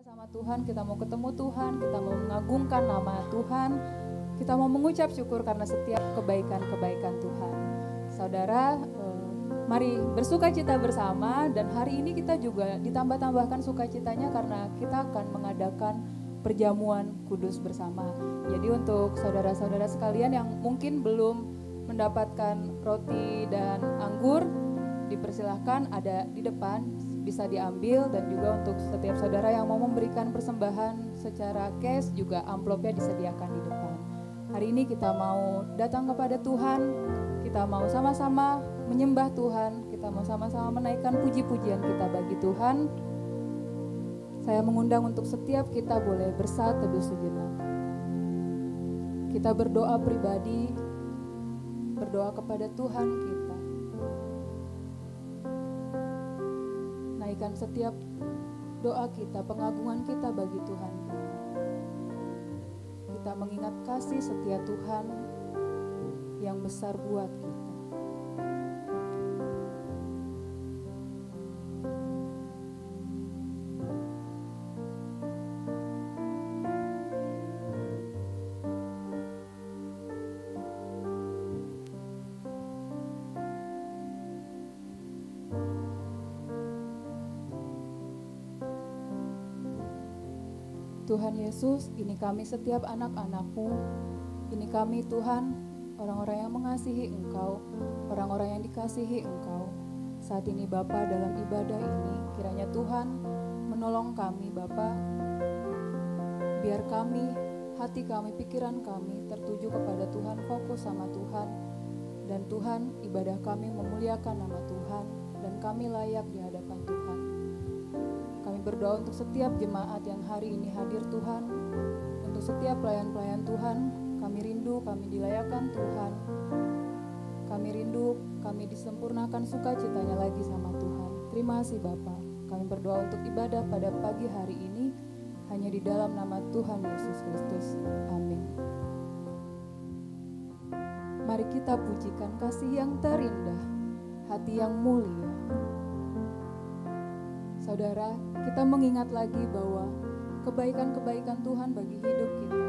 Sama Tuhan, kita mau ketemu Tuhan, kita mau mengagungkan nama Tuhan, kita mau mengucap syukur karena setiap kebaikan-kebaikan Tuhan. Saudara, mari bersukacita bersama, dan hari ini kita juga ditambah-tambahkan sukacitanya karena kita akan mengadakan perjamuan kudus bersama. Jadi untuk saudara-saudara sekalian yang mungkin belum mendapatkan roti dan anggur, dipersilahkan ada di depan, bisa diambil, dan juga untuk setiap saudara yang mau memberikan persembahan secara cash juga amplopnya disediakan di depan. Hari ini kita mau datang kepada Tuhan, kita mau sama-sama menyembah Tuhan, kita mau sama-sama menaikkan puji-pujian kita bagi Tuhan. Saya mengundang untuk setiap kita boleh bersaat teduh sejenak. Kita berdoa pribadi, berdoa kepada Tuhan kita. Naikkan setiap doa kita, pengagungan kita bagi Tuhan kita. Kita mengingat kasih setia Tuhan yang besar buat kita. Tuhan Yesus, ini kami setiap anak-anak-Mu, ini kami Tuhan, orang-orang yang mengasihi Engkau, orang-orang yang dikasihi Engkau. Saat ini Bapa, dalam ibadah ini, kiranya Tuhan menolong kami Bapa, biar kami, hati kami, pikiran kami tertuju kepada Tuhan, fokus sama Tuhan, dan Tuhan, ibadah kami memuliakan nama Tuhan, dan kami layak di hadapan Tuhan. Kami berdoa untuk setiap jemaat yang hari ini hadir Tuhan, untuk setiap pelayan-pelayan Tuhan, kami rindu, kami dilayakkan Tuhan, kami rindu, kami disempurnakan sukacitanya lagi sama Tuhan. Terima kasih Bapa. Kami berdoa untuk ibadah pada pagi hari ini, hanya di dalam nama Tuhan Yesus Kristus. Amin. Mari kita pujikan kasih yang terindah, hati yang mulia. Saudara, kita mengingat lagi bahwa kebaikan-kebaikan Tuhan bagi hidup kita,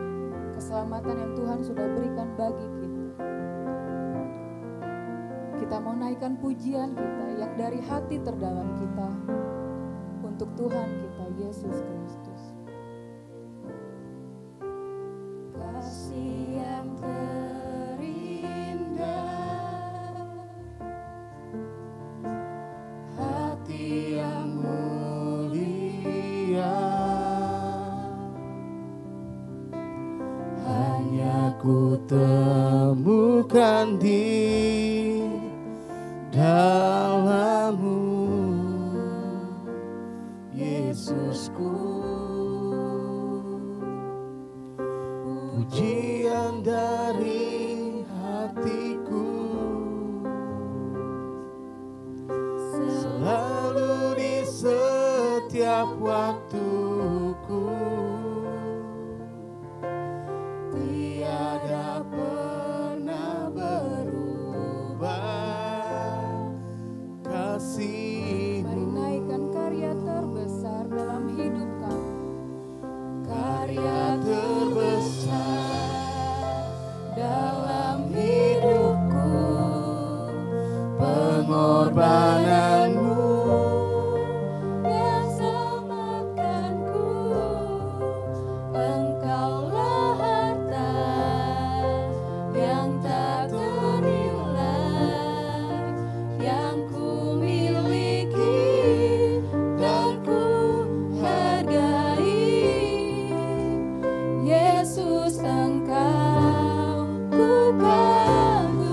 keselamatan yang Tuhan sudah berikan bagi kita. Kita mau naikkan pujian kita yang dari hati terdalam kita untuk Tuhan kita, Yesus Kristus. Kasih yang terindah, hati yang hanya ku temukan di dalam-Mu, Yesusku. Pujian dari hatiku selalu di setiap waktuku, tiada pernah berubah kasih-Mu. Mari naikkan karya terbesar dalam hidup kami, Karya terbesar dalam hidupku, pengorbanan-Mu yang selamatkanku. Engkaulah harta yang tak ternilai, yang ku miliki dan ku hargai. Yesus, Engkau ku kagumi.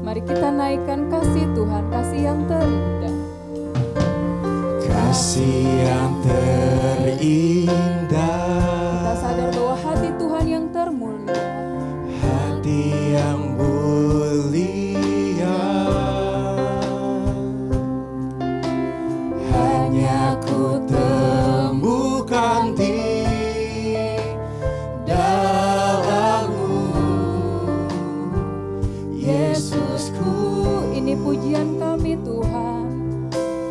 mari kita naikkan kasih Tuhan, kasih yang terindah. Kasih yang terindah, Kita sadar bahwa hati Tuhan yang termulia, hati yang mulia, hanya ku temukan di dalam-Mu, Yesusku. ini pujian kami Tuhan.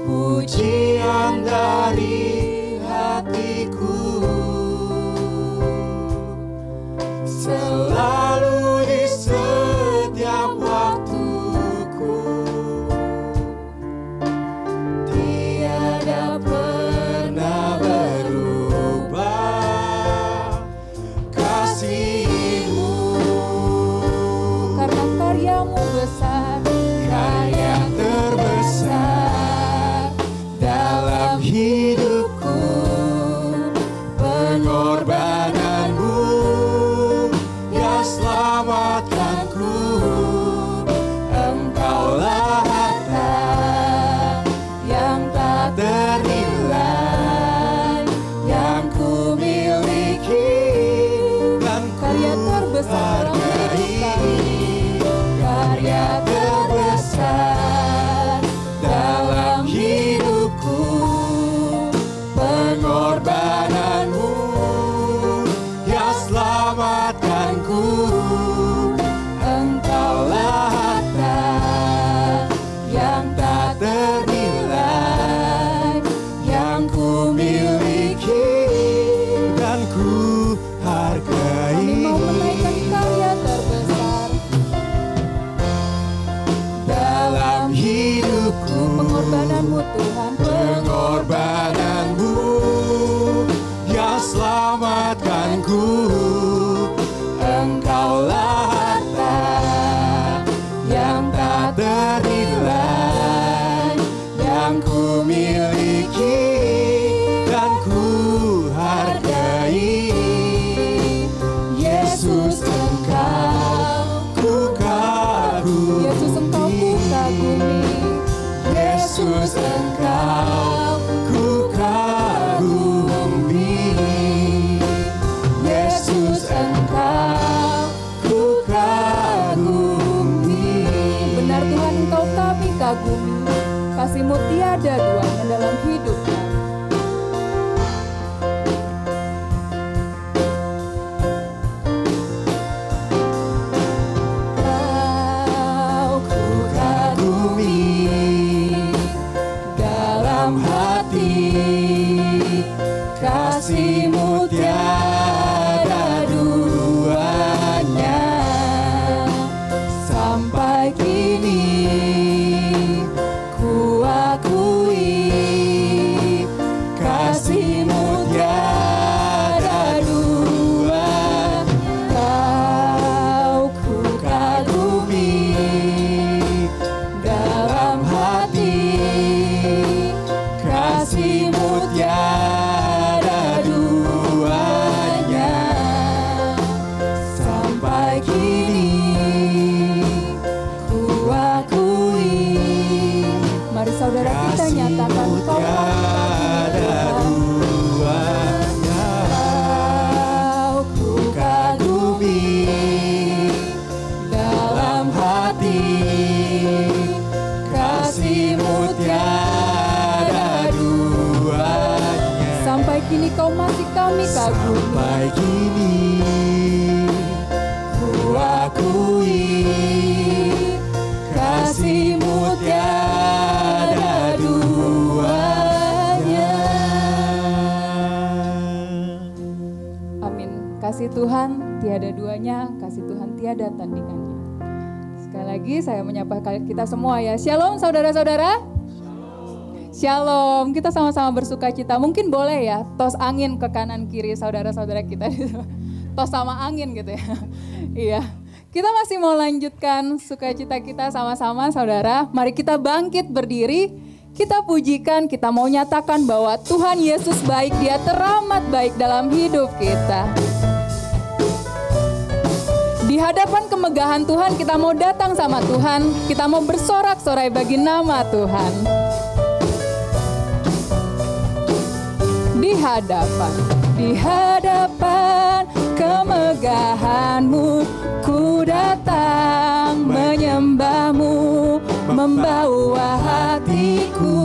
Puji pujian dari hatiku, selalu di setiap waktuku, tiada pernah berubah kasih-Mu. Karena karya-Mu besar, Karya terbesar dalam hidupku, pengorbanan-Mu yang selamatkanku. Engkaulah harta yang tak ternilai yang ku miliki, dan karya terbesar dalam hidup kami. karya terbesar dalam hidupku, pengorbanan-Mu yang selamatkanku. Engkaulah harta yang tak ternilai yang ku miliki, dan ku hargai. Kami mau menaikkan karya terbesar Dalam hidupku, pengorbanan-Mu Tuhan, pengorbanan-Mu yang selamatkanku. Engkaulah harta yang tak ternilai yang ku miliki, dan ku hargai. Yesus, Engkau ku kagumi. Yesus Engkau ku kagumi. Yesus, Engkau ku kagumi. Yesus, Engkau ku kagumi. Benar Tuhan, Engkau kami kagumi. Kasih-Mu tiada duanya dalam hidup kami. Kau ku kagumi dalam hati, kasih-Mu tiada duanya. Sampai kini ku akui, kasih-Mu tiada dua. Kau ku kagumi dalam hati, kasih-Mu tiada duanya. Sampai kini ku akui, Mari saudara kita nyatakan Engkau tiada duanya. Kau ku Kagumi dalam hati, kasih-Mu tiada duanya. sampai kini Kau masih kami kagumi. Sampai kini ku akui, kasih-Mu tiada duanya. Amin. Kasih Tuhan tiada duanya, kasih Tuhan tiada tandingannya. Sekali lagi saya menyapa kita semua ya. Shalom saudara-saudara. Shalom, kita sama-sama bersuka cita. Mungkin boleh ya, tos angin ke kanan kiri saudara-saudara kita. Tos sama angin gitu ya. Iya. Kita masih mau lanjutkan sukacita kita sama-sama saudara. Mari kita bangkit berdiri. Kita pujikan, kita mau nyatakan bahwa Tuhan Yesus baik, Dia teramat baik dalam hidup kita. Di hadapan kemegahan Tuhan kita mau datang sama Tuhan. Kita mau bersorak-sorai bagi nama Tuhan. Di hadapan kemegahan-Mu ku datang menyembah-Mu, membawa hatiku,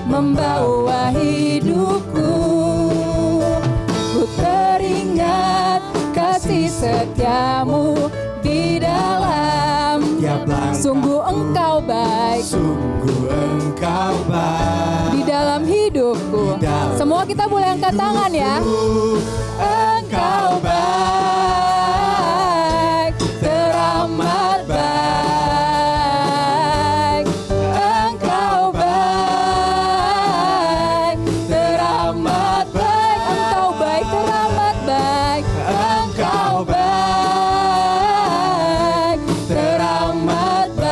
membawa hidupku. Ku teringat kasih setiamu di dalam. Sungguh Engkau baik, sungguh Engkau baik. Di dalam hidupku. Di dalam Semua kita boleh angkat tangan ya. Engkau baik, teramat baik. Engkau baik, teramat baik. Engkau baik, teramat baik. Engkau baik, teramat baik.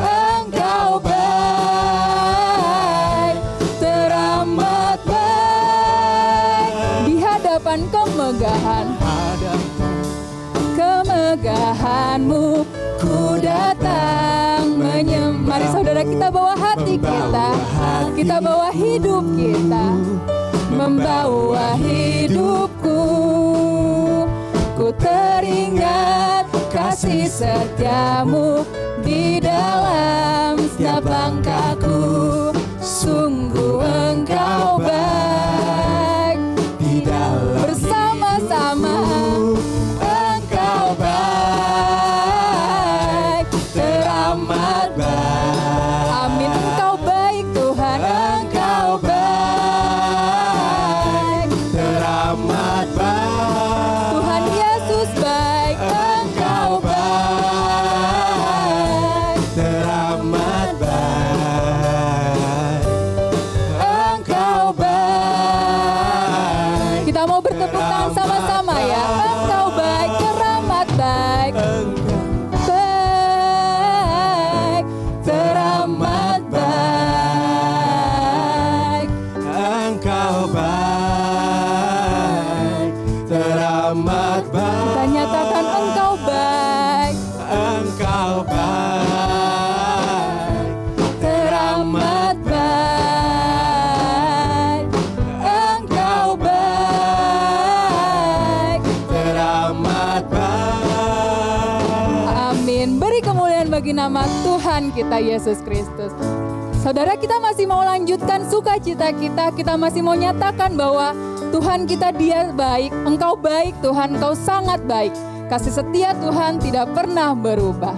Engkau baik, teramat baik. Di hadapan kemegahanmu ku datang menyembah. Mari saudara, kita bawa hati kita, kita bawa hidup kita, membawa hidupku. Ku teringat kasih setiamu di dalam setiap langkahku. Sungguh engkau baik. Di dalam Bersama-sama Engkau baik, teramat baik. amin. Engkau baik Tuhan. Engkau baik, teramat baik. Tuhan Yesus baik. Engkau baik, teramat baik. Engkau baik. Kita mau bertepuk tangan sama-sama ya. Engkau baik, teramat baik. Baik, teramat baik. Engkau baik, teramat baik. Kita nyatakan engkau baik. Engkau baik, Teramat baik. Engkau baik. teramat baik. Amin. Beri kemuliaan bagi nama Tuhan kita Yesus Kristus. Saudara, kita masih mau lanjutkan sukacita kita. Kita masih mau nyatakan bahwa Tuhan kita Dia baik. Engkau baik Tuhan, Engkau sangat baik. Kasih setia Tuhan tidak pernah berubah.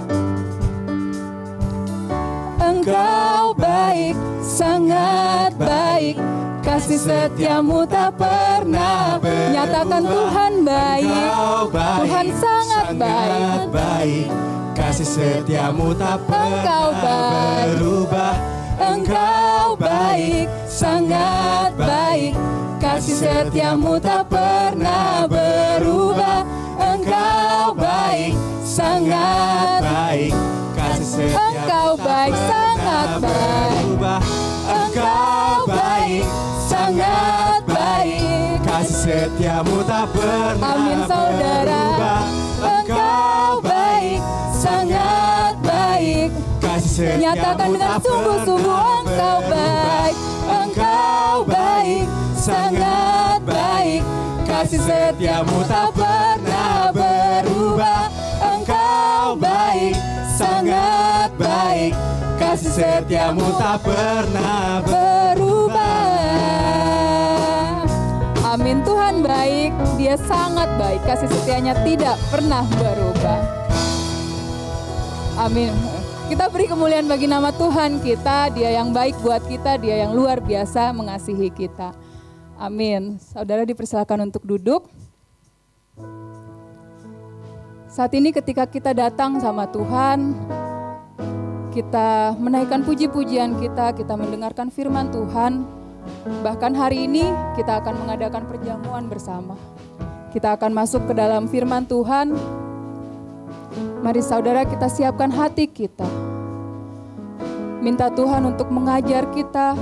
Engkau baik, sangat baik. Kasih setiamu tak pernah berubah. Nyatakan Tuhan baik. Engkau baik, Tuhan sangat baik. baik. Kasih setiamu tak Engkau pernah baik. berubah. Engkau baik, sangat baik. Kasih setiamu tak pernah berubah. Engkau baik, sangat baik. Kasih setiamu Engkau tak baik, pernah sangat baik. berubah. Engkau baik, sangat baik. Kasih setiamu tak pernah Amin, saudara. berubah. Engkau baik, sangat baik. Kasih setiamu Nyatakan dengan tak sungguh-sungguh, pernah engkau baik. Engkau baik, sangat baik. Kasih setiamu tak pernah berubah. Engkau baik, sangat baik. Kasih setiamu tak pernah berubah. Amin. Tuhan baik, Dia sangat baik. Kasih setianya tidak pernah berubah. Amin. Kita beri kemuliaan bagi nama Tuhan kita. Dia yang baik buat kita, Dia yang luar biasa mengasihi kita. Amin. Saudara dipersilakan untuk duduk. Saat ini ketika kita datang sama Tuhan, kita menaikkan puji-pujian kita mendengarkan firman Tuhan. Bahkan hari ini kita akan mengadakan perjamuan bersama. Kita akan masuk ke dalam firman Tuhan. Mari saudara, kita siapkan hati kita. Minta Tuhan untuk mengajar kita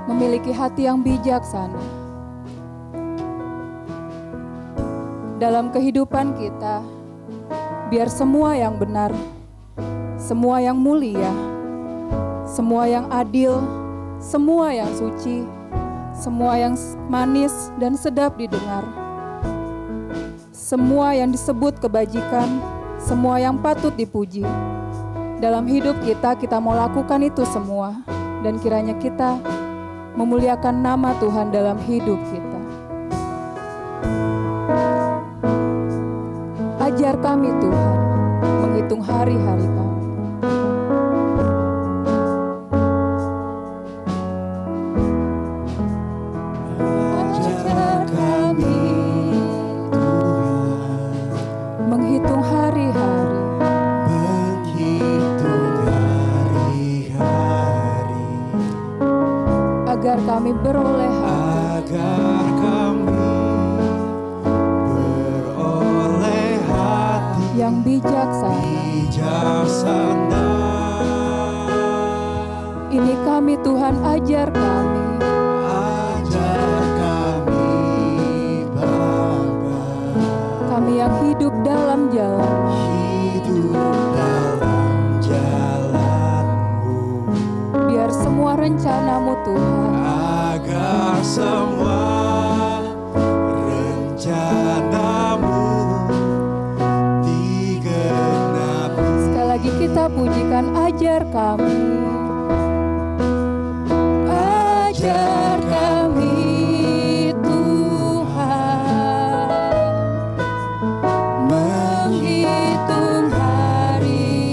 memiliki hati yang bijaksana. Dalam kehidupan kita, biar semua yang benar, semua yang mulia, semua yang adil, semua yang suci, semua yang manis dan sedap didengar, semua yang disebut kebajikan, semua yang patut dipuji. Dalam hidup kita mau lakukan itu semua. Dan kiranya kita memuliakan nama Tuhan dalam hidup kita. Ajar kami Tuhan, menghitung hari-hari kami. agar kami beroleh agar kami beroleh hati yang bijaksana. Ini kami Tuhan, ajar kami Bapa, kami yang hidup dalam jalan, biar semua rencana-Mu Tuhan, agar semua rencana-Mu digenapi. sekali lagi kita pujikan, ajar kami. Ajar kami Tuhan menghitung hari-hari,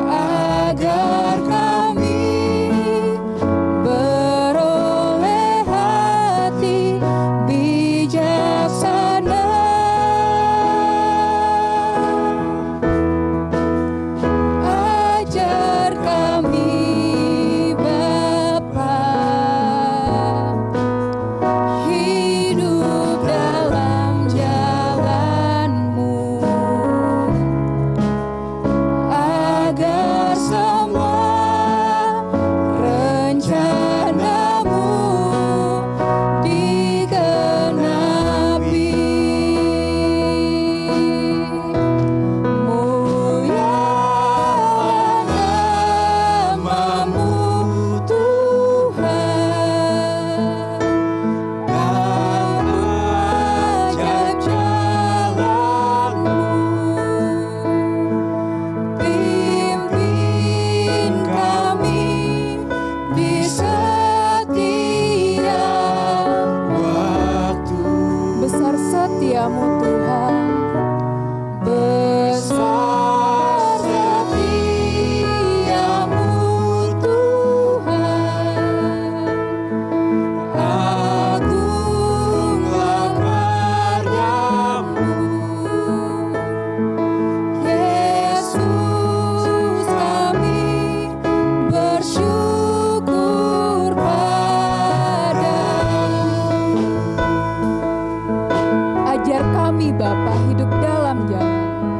agar kami beroleh hati bijaksana. Ajar kami Bapa, hidup dalam jalan-Mu, agar semua rencana-Mu digenapi. Mulialah nama-Mu Tuhan, dan ajaib jalan-Mu. Pimpin kami di setiap Waktu besar setia-Mu Tuhan, besar setia-Mu Tuhan, agunglah karya-Mu. Yesus, kami bersyukur padamu. Ajar kami Bapa hidup dalam jalan,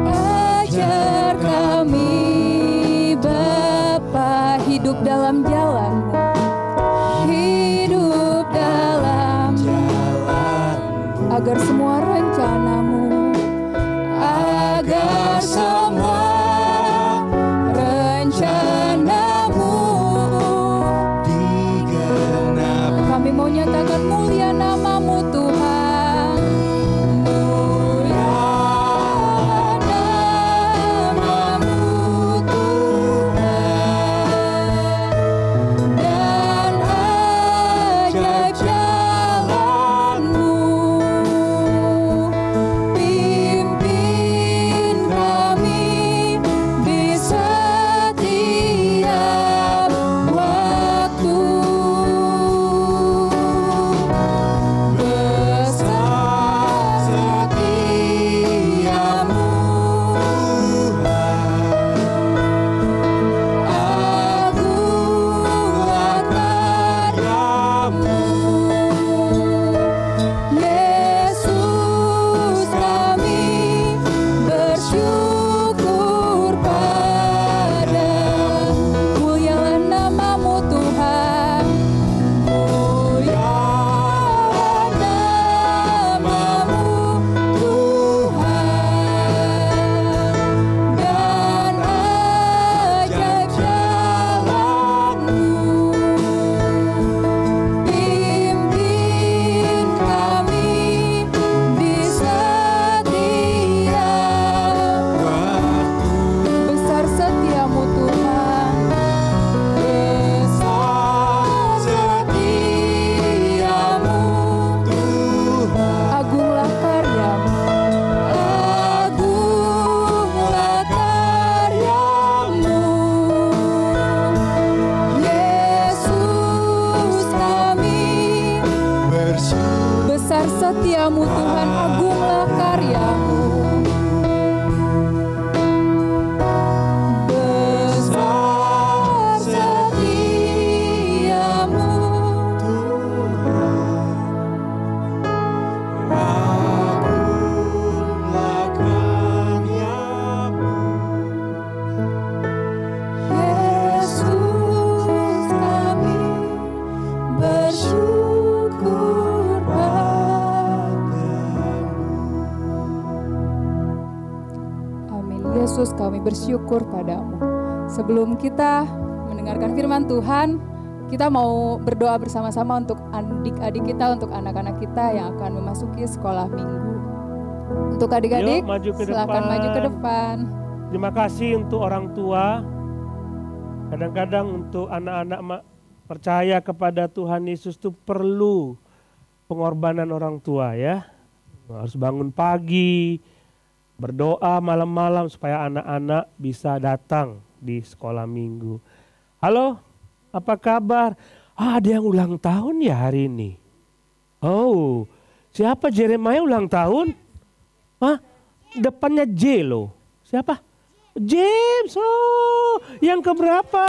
ajar kami Bapa hidup dalam jalan-Mu, hidup dalam jalan-Mu, agar semua rencana-Mu, agar semua rencana-Mu digenapi. kami mau nyatakan mulia nama-Mu Tuhan. Mulia nama-Mu Tuhan, dan ajaib jalan-Mu. Besar setiamu Tuhan, agunglah karyamu. Besar setiamu Agunglah karyamu, Yesus, kami bersyukur padamu. Amin. Yesus, kami bersyukur padamu. Sebelum kita mendengarkan firman Tuhan, kita mau berdoa bersama-sama untuk adik-adik kita, untuk anak-anak kita yang akan memasuki sekolah minggu. Untuk adik-adik, Yuk, maju ke silakan depan. maju ke depan. Terima kasih untuk orang tua. Kadang-kadang untuk anak-anak percaya kepada Tuhan Yesus itu perlu pengorbanan orang tua ya. Harus bangun pagi, berdoa malam-malam supaya anak-anak bisa datang di sekolah minggu. Halo, apa kabar? Ada yang ulang tahun ya hari ini? Oh, siapa? Jeremiah ulang tahun? Hah? Depannya J loh. Siapa? James. Oh, yang keberapa?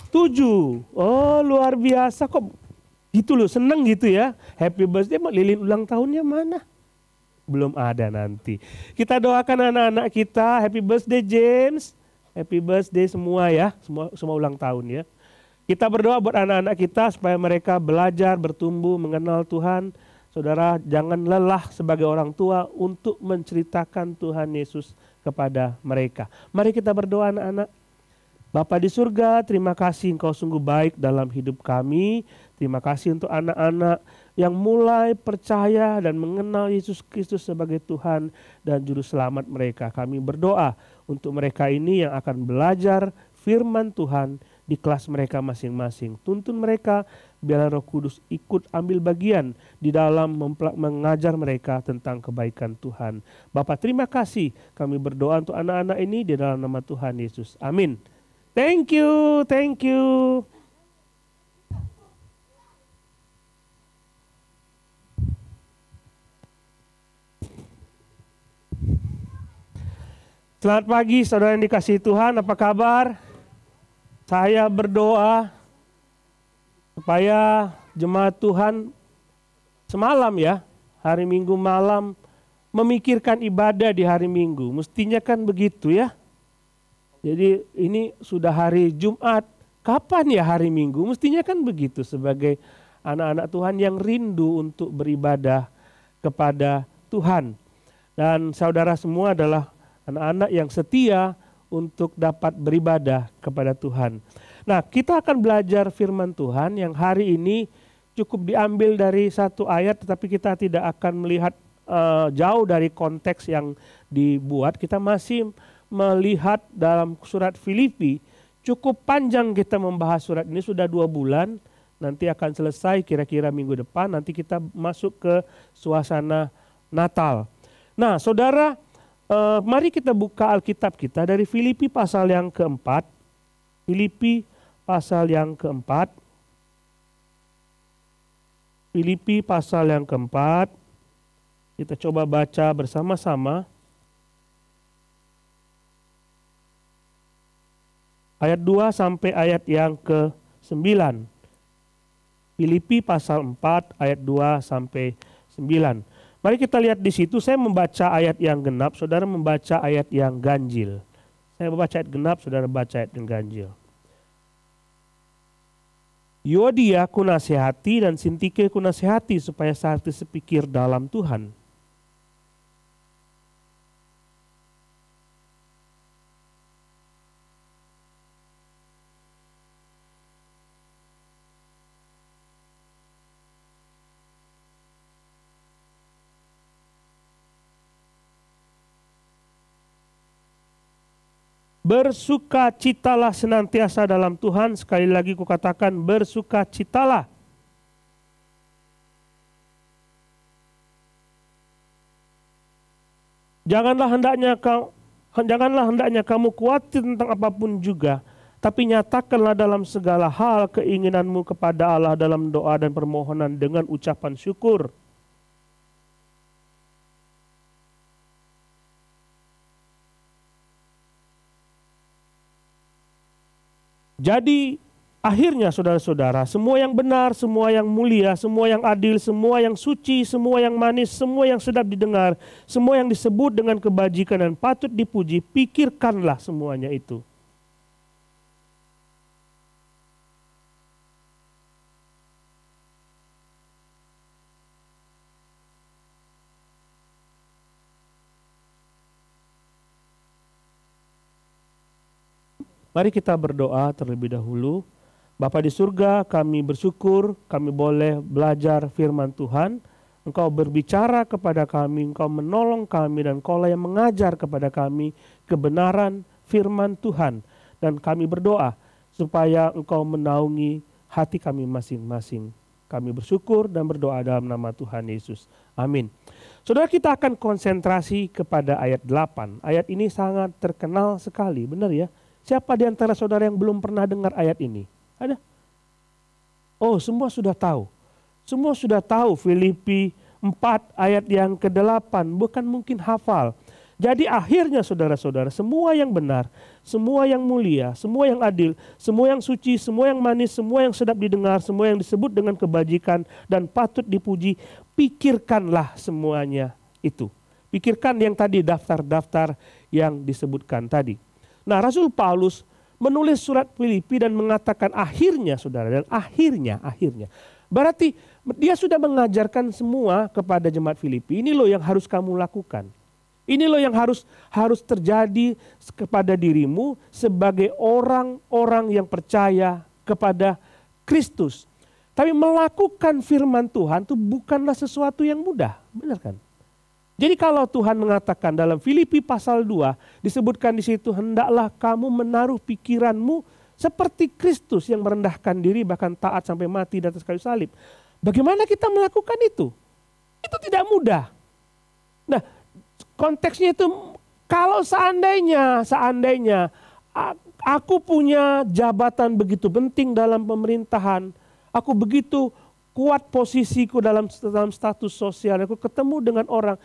7. Oh, luar biasa kok. Gitu loh, seneng gitu ya. Happy birthday, lilin ulang tahunnya mana? Belum ada nanti. Kita doakan anak-anak kita, happy birthday James. Happy birthday semua ya, semua ulang tahun ya. Kita berdoa buat anak-anak kita supaya mereka belajar, bertumbuh, mengenal Tuhan. Saudara, jangan lelah sebagai orang tua untuk menceritakan Tuhan Yesus kepada mereka. Mari kita berdoa anak-anak. Bapa di surga, terima kasih Engkau sungguh baik dalam hidup kami. Terima kasih untuk anak-anak yang mulai percaya dan mengenal Yesus Kristus sebagai Tuhan dan Juru Selamat mereka. Kami berdoa untuk mereka ini yang akan belajar firman Tuhan di kelas mereka masing-masing. Tuntun mereka, biarlah Roh Kudus ikut ambil bagian di dalam mengajar mereka tentang kebaikan Tuhan. Bapa, terima kasih. Kami berdoa untuk anak-anak ini di dalam nama Tuhan Yesus. Amin. Thank you, thank you. Selamat pagi saudara yang dikasihi Tuhan, apa kabar? Saya berdoa supaya jemaat Tuhan semalam ya, hari Minggu malam memikirkan ibadah di hari Minggu. Mestinya kan begitu ya. Jadi ini sudah hari Jumat, kapan ya hari Minggu? Mestinya kan begitu sebagai anak-anak Tuhan yang rindu untuk beribadah kepada Tuhan. Dan saudara semua adalah anak-anak yang setia untuk dapat beribadah kepada Tuhan. Nah, kita akan belajar firman Tuhan yang hari ini cukup diambil dari satu ayat, tetapi kita tidak akan melihat jauh dari konteks yang dibuat. Kita masih melihat dalam surat Filipi. Cukup panjang kita membahas surat ini, sudah 2 bulan. Nanti akan selesai kira-kira minggu depan. Nanti kita masuk ke suasana Natal. Nah saudara, mari kita buka Alkitab kita dari Filipi pasal yang keempat. Filipi pasal yang keempat. Filipi pasal yang keempat. Kita coba baca bersama-sama. Ayat 2 sampai ayat yang ke-9. Filipi pasal 4 ayat 2 sampai 9. Mari kita lihat di situ, saya membaca ayat yang genap, saudara membaca ayat yang ganjil. Saya membaca ayat genap, saudara baca ayat yang ganjil. Yodia ku nasihati dan Sintike ku nasihati supaya sehati sepikir dalam Tuhan. Bersukacitalah senantiasa dalam Tuhan. Sekali lagi kukatakan bersukacitalah. Janganlah hendaknya kamu khawatir tentang apapun juga, Tapi nyatakanlah dalam segala hal keinginanmu kepada Allah dalam doa dan permohonan dengan ucapan syukur. Jadi akhirnya saudara-saudara, semua yang benar, semua yang mulia, semua yang adil, semua yang suci, semua yang manis, semua yang sedap didengar, semua yang disebut dengan kebajikan dan patut dipuji, pikirkanlah semuanya itu. Mari kita berdoa terlebih dahulu. Bapa di surga, kami bersyukur kami boleh belajar firman Tuhan. Engkau berbicara kepada kami, Engkau menolong kami, dan Engkaulah yang mengajar kepada kami kebenaran firman Tuhan. Dan kami berdoa supaya Engkau menaungi hati kami masing-masing. Kami bersyukur dan berdoa dalam nama Tuhan Yesus. Amin. Saudara, kita akan konsentrasi kepada ayat 8. Ayat ini sangat terkenal sekali, benar ya? Siapa di antara saudara yang belum pernah dengar ayat ini? Ada? Oh, semua sudah tahu. Semua sudah tahu Filipi 4 ayat yang ke-8. Bukan mungkin hafal. Jadi akhirnya saudara-saudara, semua yang benar, semua yang mulia, semua yang adil, semua yang suci, semua yang manis, semua yang sedap didengar, semua yang disebut dengan kebajikan dan patut dipuji, pikirkanlah semuanya itu. Pikirkan yang tadi, daftar-daftar yang disebutkan tadi. Nah, Rasul Paulus menulis surat Filipi dan mengatakan akhirnya saudara, dan akhirnya. Berarti dia sudah mengajarkan semua kepada jemaat Filipi, ini loh yang harus kamu lakukan. Ini loh yang harus terjadi kepada dirimu sebagai orang-orang yang percaya kepada Kristus. Tapi melakukan firman Tuhan itu bukanlah sesuatu yang mudah, benar kan? Jadi kalau Tuhan mengatakan dalam Filipi pasal 2, disebutkan di situ, hendaklah kamu menaruh pikiranmu seperti Kristus yang merendahkan diri bahkan taat sampai mati di atas kayu salib. Bagaimana kita melakukan itu? Itu tidak mudah. Nah, konteksnya itu kalau seandainya aku punya jabatan begitu penting dalam pemerintahan, aku begitu kuat posisiku dalam status sosial, aku ketemu dengan orang.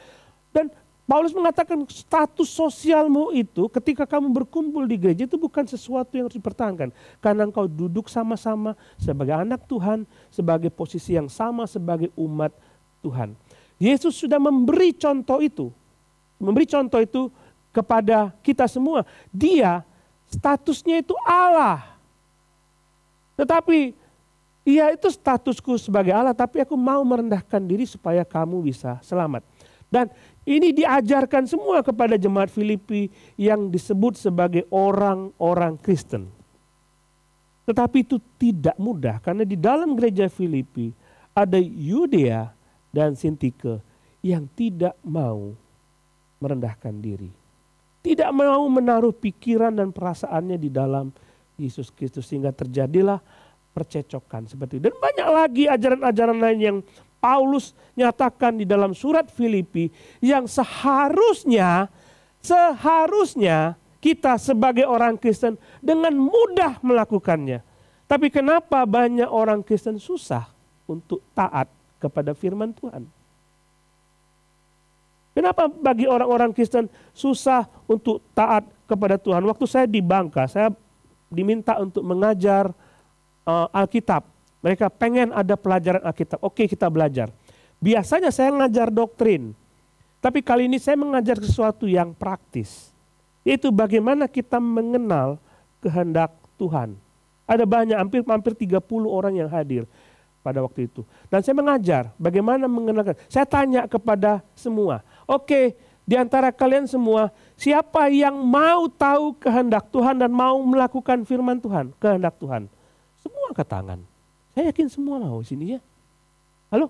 Dan Paulus mengatakan status sosialmu itu ketika kamu berkumpul di gereja itu bukan sesuatu yang harus dipertahankan. Karena engkau duduk sama-sama sebagai anak Tuhan, sebagai posisi yang sama sebagai umat Tuhan. Yesus sudah memberi contoh itu. Memberi contoh itu kepada kita semua. Dia statusnya itu Allah. Tetapi ia itu statusku sebagai Allah, tapi aku mau merendahkan diri supaya kamu bisa selamat. Dan ini diajarkan semua kepada jemaat Filipi yang disebut sebagai orang-orang Kristen. Tetapi itu tidak mudah karena di dalam gereja Filipi ada Yudea dan Sintike yang tidak mau merendahkan diri. Tidak mau menaruh pikiran dan perasaannya di dalam Yesus Kristus sehingga terjadilah percecokan seperti itu. Dan banyak lagi ajaran-ajaran lain yang Paulus nyatakan di dalam surat Filipi yang seharusnya kita sebagai orang Kristen dengan mudah melakukannya. Tapi kenapa banyak orang Kristen susah untuk taat kepada firman Tuhan? Kenapa bagi orang-orang Kristen susah untuk taat kepada Tuhan? Waktu saya di Bangka, saya diminta untuk mengajar Alkitab. Mereka pengen ada pelajaran Alkitab. Oke, kita belajar. Biasanya saya ngajar doktrin. Tapi kali ini saya mengajar sesuatu yang praktis. Yaitu bagaimana kita mengenal kehendak Tuhan. Ada banyak, hampir 30 orang yang hadir pada waktu itu. Dan saya mengajar bagaimana mengenalkan. Saya tanya kepada semua. Oke, di antara kalian semua, siapa yang mau tahu kehendak Tuhan dan mau melakukan firman Tuhan, kehendak Tuhan? Semua angkat tangan. Saya yakin semua mau sini ya. Halo?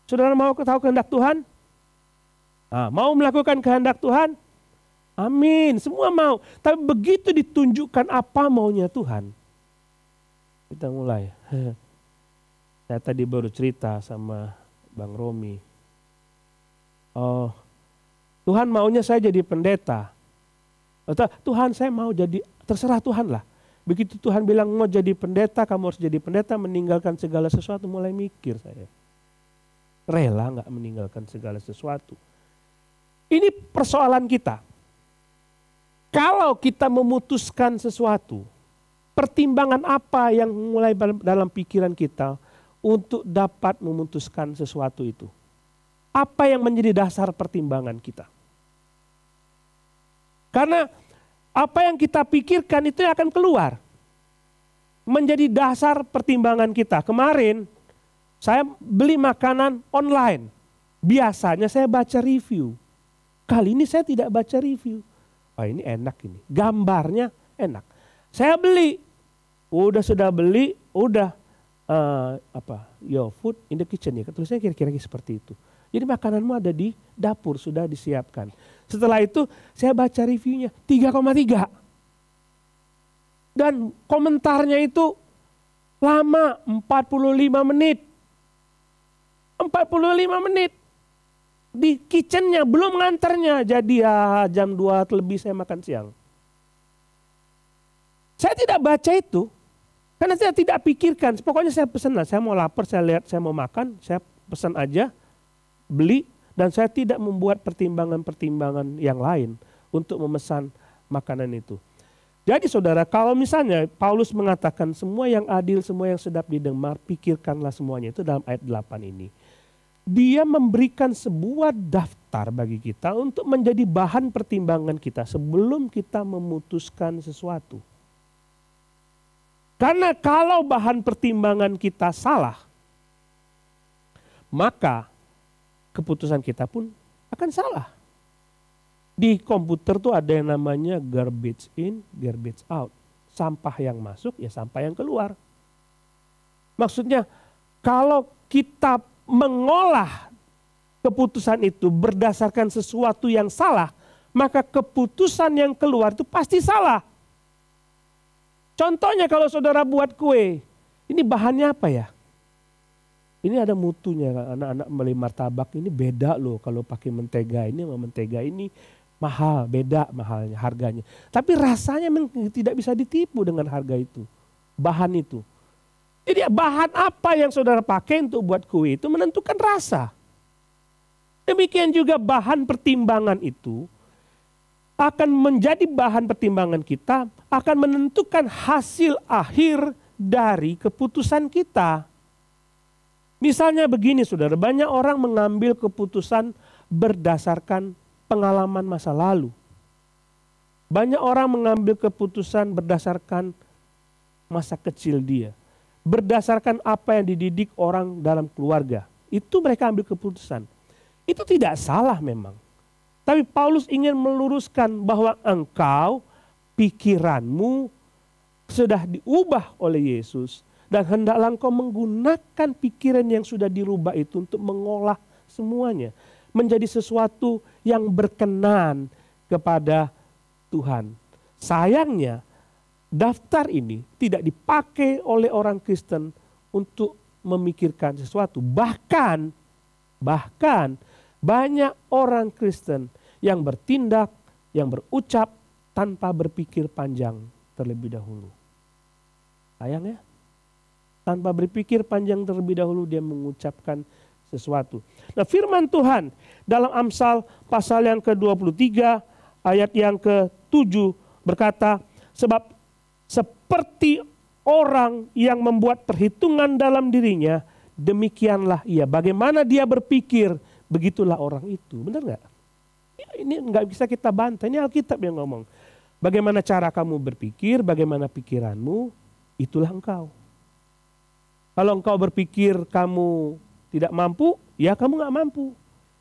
Saudara mau tahu kehendak Tuhan? Nah, mau melakukan kehendak Tuhan? Amin, semua mau. Tapi begitu ditunjukkan apa maunya Tuhan. Kita mulai. Saya tadi baru cerita sama Bang Romi. Oh, Tuhan maunya saya jadi pendeta. Tuhan saya mau jadi, terserah Tuhan lah. Begitu Tuhan bilang mau jadi pendeta, kamu harus jadi pendeta, meninggalkan segala sesuatu, mulai mikir saya. Rela nggak meninggalkan segala sesuatu. Ini persoalan kita. Kalau kita memutuskan sesuatu, pertimbangan apa yang mulai dalam pikiran kita untuk dapat memutuskan sesuatu itu? Apa yang menjadi dasar pertimbangan kita? Karena apa yang kita pikirkan itu akan keluar. Menjadi dasar pertimbangan kita. Kemarin saya beli makanan online. Biasanya saya baca review. Kali ini saya tidak baca review. Oh ini enak ini. Gambarnya enak. Saya beli. Sudah beli. Your food in the kitchen ya. Tulisnya kira-kira seperti itu. Jadi makananmu ada di dapur, sudah disiapkan. Setelah itu saya baca reviewnya 3,3. Dan komentarnya itu lama 45 menit. 45 menit. Di kitchennya belum nganternya. Jadi ya jam 2 lebih saya makan siang. Saya tidak baca itu. Karena saya tidak pikirkan. Pokoknya saya pesan lah. Saya mau lapar, saya lihat saya mau makan. Saya pesan aja. Beli, dan saya tidak membuat pertimbangan-pertimbangan yang lain untuk memesan makanan itu. Jadi saudara, kalau misalnya Paulus mengatakan semua yang adil, semua yang sedap didengar, pikirkanlah semuanya, itu dalam ayat 8 ini. Dia memberikan sebuah daftar bagi kita untuk menjadi bahan pertimbangan kita sebelum kita memutuskan sesuatu. Karena kalau bahan pertimbangan kita salah, maka keputusan kita pun akan salah. Di komputer tuh ada yang namanya garbage in, garbage out. Sampah yang masuk, ya sampah yang keluar. Maksudnya kalau kita mengolah keputusan itu berdasarkan sesuatu yang salah, maka keputusan yang keluar itu pasti salah. Contohnya kalau saudara buat kue, ini bahannya apa ya? Ini ada mutunya, anak-anak beli martabak ini beda loh kalau pakai mentega ini sama mentega ini mahal, beda mahalnya, harganya. Tapi rasanya tidak bisa ditipu dengan harga itu, bahan itu. Jadi bahan apa yang saudara pakai untuk buat kue itu menentukan rasa. Demikian juga bahan pertimbangan itu akan menjadi bahan pertimbangan kita, akan menentukan hasil akhir dari keputusan kita. Misalnya begini saudara, banyak orang mengambil keputusan berdasarkan pengalaman masa lalu. Banyak orang mengambil keputusan berdasarkan masa kecil dia. Berdasarkan apa yang dididik orang dalam keluarga. Itu mereka ambil keputusan. Itu tidak salah memang. Tapi Paulus ingin meluruskan bahwa engkau, pikiranmu sudah diubah oleh Yesus. Dan hendaklah engkau menggunakan pikiran yang sudah dirubah itu untuk mengolah semuanya. Menjadi sesuatu yang berkenan kepada Tuhan. Sayangnya daftar ini tidak dipakai oleh orang Kristen untuk memikirkan sesuatu. Bahkan banyak orang Kristen yang bertindak, yang berucap tanpa berpikir panjang terlebih dahulu. Sayang ya. Tanpa berpikir panjang terlebih dahulu dia mengucapkan sesuatu. Nah firman Tuhan dalam Amsal pasal yang ke-23 ayat yang ke-7 berkata, sebab seperti orang yang membuat perhitungan dalam dirinya, demikianlah ia. Bagaimana dia berpikir, begitulah orang itu. Benar nggak? Ini nggak bisa kita bantah, ini Alkitab yang ngomong. Bagaimana cara kamu berpikir, bagaimana pikiranmu, itulah engkau. Kalau engkau berpikir kamu tidak mampu, ya kamu gak mampu.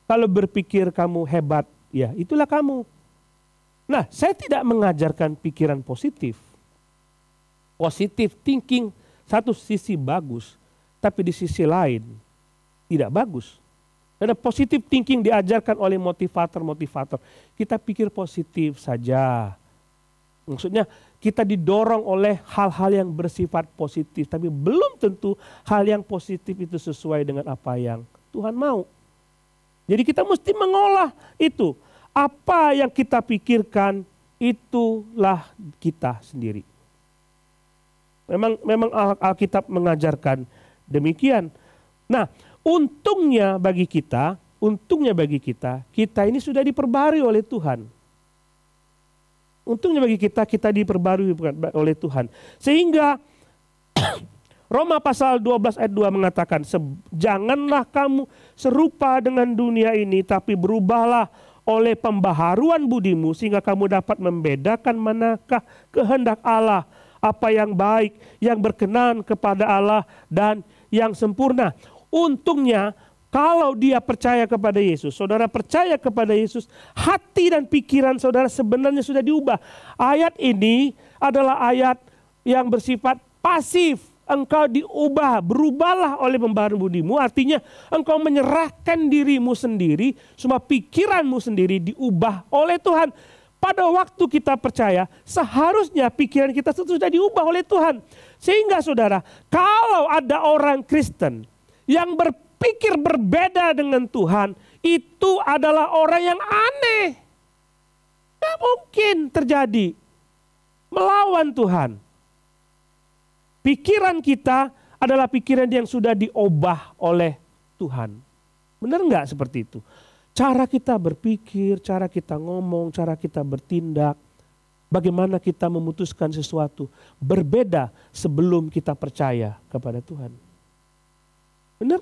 Kalau berpikir kamu hebat, ya itulah kamu. Nah, saya tidak mengajarkan pikiran positif. Positive thinking satu sisi bagus, tapi di sisi lain tidak bagus. Karena positive thinking diajarkan oleh motivator-motivator. Kita pikir positif saja. Maksudnya kita didorong oleh hal-hal yang bersifat positif. Tapi belum tentu hal yang positif itu sesuai dengan apa yang Tuhan mau. Jadi kita mesti mengolah itu. Apa yang kita pikirkan itulah kita sendiri. Memang Alkitab mengajarkan demikian. Nah, untungnya bagi kita, kita ini sudah diperbarui oleh Tuhan. Untungnya bagi kita diperbarui oleh Tuhan. Sehingga Roma pasal 12 ayat 2 mengatakan, janganlah kamu serupa dengan dunia ini, tapi berubahlah oleh pembaharuan budimu, sehingga kamu dapat membedakan manakah kehendak Allah, apa yang baik, yang berkenan kepada Allah, dan yang sempurna. Untungnya, kalau dia percaya kepada Yesus, saudara percaya kepada Yesus, hati dan pikiran saudara sebenarnya sudah diubah. Ayat ini adalah ayat yang bersifat pasif. Engkau diubah, berubahlah oleh pembaharuan budimu. Artinya engkau menyerahkan dirimu sendiri, semua pikiranmu sendiri diubah oleh Tuhan. Pada waktu kita percaya, seharusnya pikiran kita sudah diubah oleh Tuhan. Sehingga saudara, kalau ada orang Kristen yang berpikir berbeda dengan Tuhan, itu adalah orang yang aneh. Tidak mungkin terjadi. Melawan Tuhan. Pikiran kita adalah pikiran yang sudah diubah oleh Tuhan. Benar nggak seperti itu? Cara kita berpikir, cara kita ngomong, cara kita bertindak, bagaimana kita memutuskan sesuatu berbeda sebelum kita percaya kepada Tuhan. Benar?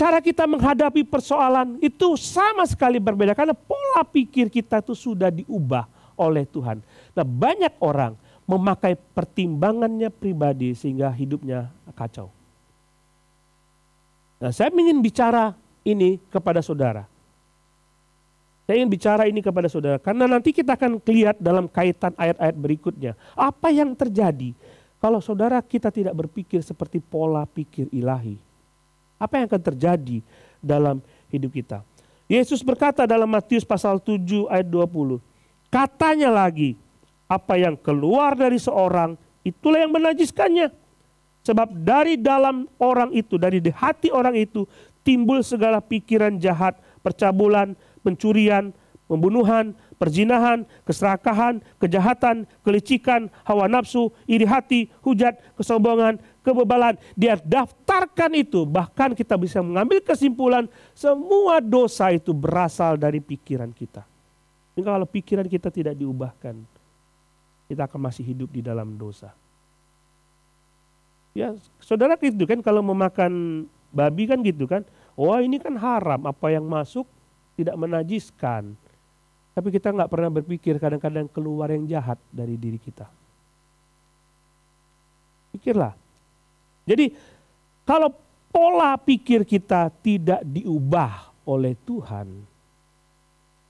Cara kita menghadapi persoalan itu sama sekali berbeda karena pola pikir kita itu sudah diubah oleh Tuhan. Nah, banyak orang memakai pertimbangannya pribadi sehingga hidupnya kacau. Nah, saya ingin bicara ini kepada saudara. Karena nanti kita akan lihat dalam kaitan ayat-ayat berikutnya. Apa yang terjadi kalau saudara kita tidak berpikir seperti pola pikir ilahi? Apa yang akan terjadi dalam hidup kita? Yesus berkata dalam Matius pasal 7 ayat 20. Katanya lagi, apa yang keluar dari seorang, itulah yang menajiskannya. Sebab dari dalam orang itu, dari hati orang itu, timbul segala pikiran jahat, percabulan, pencurian, pembunuhan, perzinahan, keserakahan, kejahatan, kelicikan, hawa nafsu, iri hati, hujat, kesombongan, kebebalan. Dia daftarkan itu, bahkan kita bisa mengambil kesimpulan semua dosa itu berasal dari pikiran kita. Jadi kalau pikiran kita tidak diubahkan, kita akan masih hidup di dalam dosa. Ya, saudara gitu kan kalau memakan babi kan gitu kan. Wah, ini kan haram, apa yang masuk tidak menajiskan. Tapi kita nggak pernah berpikir kadang-kadang keluar yang jahat dari diri kita. Pikirlah. Jadi kalau pola pikir kita tidak diubah oleh Tuhan,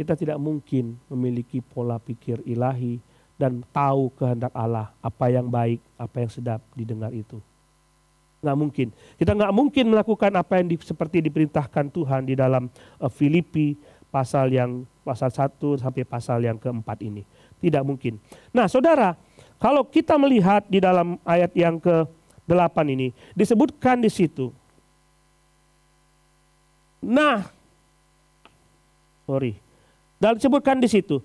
kita tidak mungkin memiliki pola pikir ilahi dan tahu kehendak Allah, apa yang baik, apa yang sedap didengar itu. Nggak mungkin. Kita nggak mungkin melakukan apa yang seperti diperintahkan Tuhan di dalam Filipi pasal 1 sampai pasal yang keempat ini. Tidak mungkin. Nah, saudara, kalau kita melihat di dalam ayat yang ke-8 ini, disebutkan di situ. Disebutkan di situ.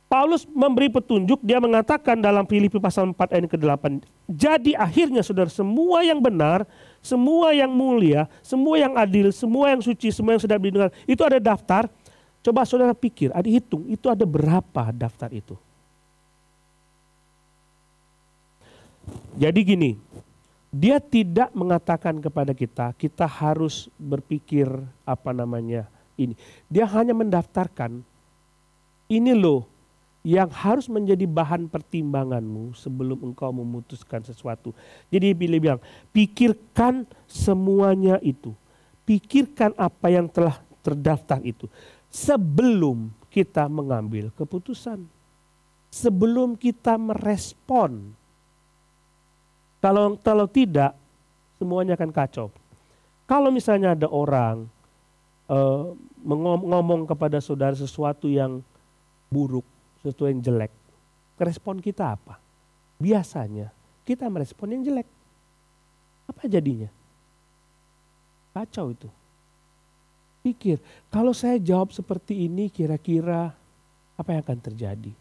Paulus memberi petunjuk, dia mengatakan dalam Filipi pasal 4 ayat ke-8. Jadi akhirnya saudara, semua yang benar, semua yang mulia, semua yang adil, semua yang suci, semua yang sedap didengar, itu ada daftar. Coba saudara pikir, ada hitung, itu ada berapa daftar itu. Jadi gini, dia tidak mengatakan kepada kita, kita harus berpikir ini. Dia hanya mendaftarkan, ini loh yang harus menjadi bahan pertimbanganmu sebelum engkau memutuskan sesuatu. Jadi dia bilang, pikirkan semuanya itu. Pikirkan apa yang telah terdaftar itu. Sebelum kita mengambil keputusan. Sebelum kita merespon. Kalau tidak, semuanya akan kacau. Kalau misalnya ada orang ngomong kepada saudara sesuatu yang buruk, sesuatu yang jelek, respon kita apa? Biasanya kita merespon yang jelek. Apa jadinya? Kacau itu. Pikir, kalau saya jawab seperti ini kira-kira apa yang akan terjadi?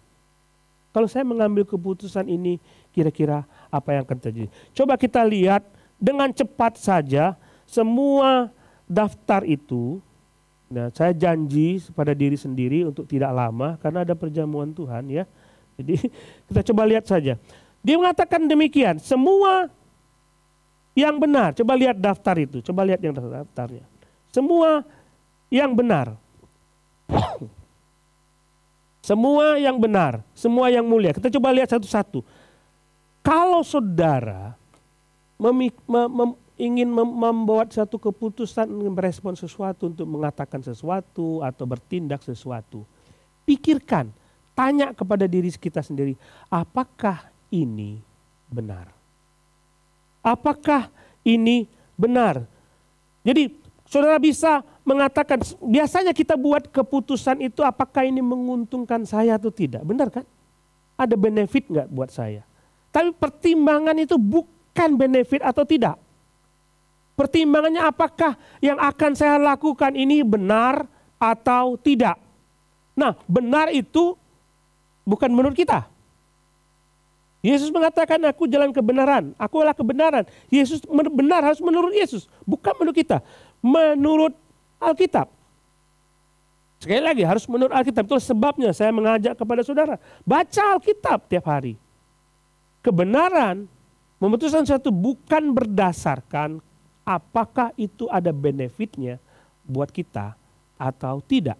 Kalau saya mengambil keputusan ini, kira-kira apa yang akan terjadi? Coba kita lihat dengan cepat saja semua daftar itu. Nah, saya janji pada diri sendiri untuk tidak lama karena ada perjamuan Tuhan ya. Jadi kita coba lihat saja. Dia mengatakan demikian, semua yang benar. Coba lihat daftar itu, coba lihat yang daftarnya. Semua yang benar. Semua yang benar, semua yang mulia. Kita coba lihat satu-satu. Kalau saudara ingin membuat satu keputusan, merespon sesuatu, untuk mengatakan sesuatu atau bertindak sesuatu, pikirkan, tanya kepada diri kita sendiri, apakah ini benar? Apakah ini benar? Jadi saudara bisa mengatakan, biasanya kita buat keputusan itu apakah ini menguntungkan saya atau tidak. Benar kan? Ada benefit nggak buat saya? Tapi pertimbangan itu bukan benefit atau tidak. Pertimbangannya apakah yang akan saya lakukan ini benar atau tidak. Nah, benar itu bukan menurut kita. Yesus mengatakan, aku jalan kebenaran, aku adalah kebenaran. Yesus benar harus menurut Yesus, bukan menurut kita. Menurut Alkitab. Sekali lagi harus menurut Alkitab. Itu sebabnya saya mengajak kepada saudara, baca Alkitab tiap hari. Kebenaran, memutuskan sesuatu bukan berdasarkan apakah itu ada benefitnya buat kita atau tidak.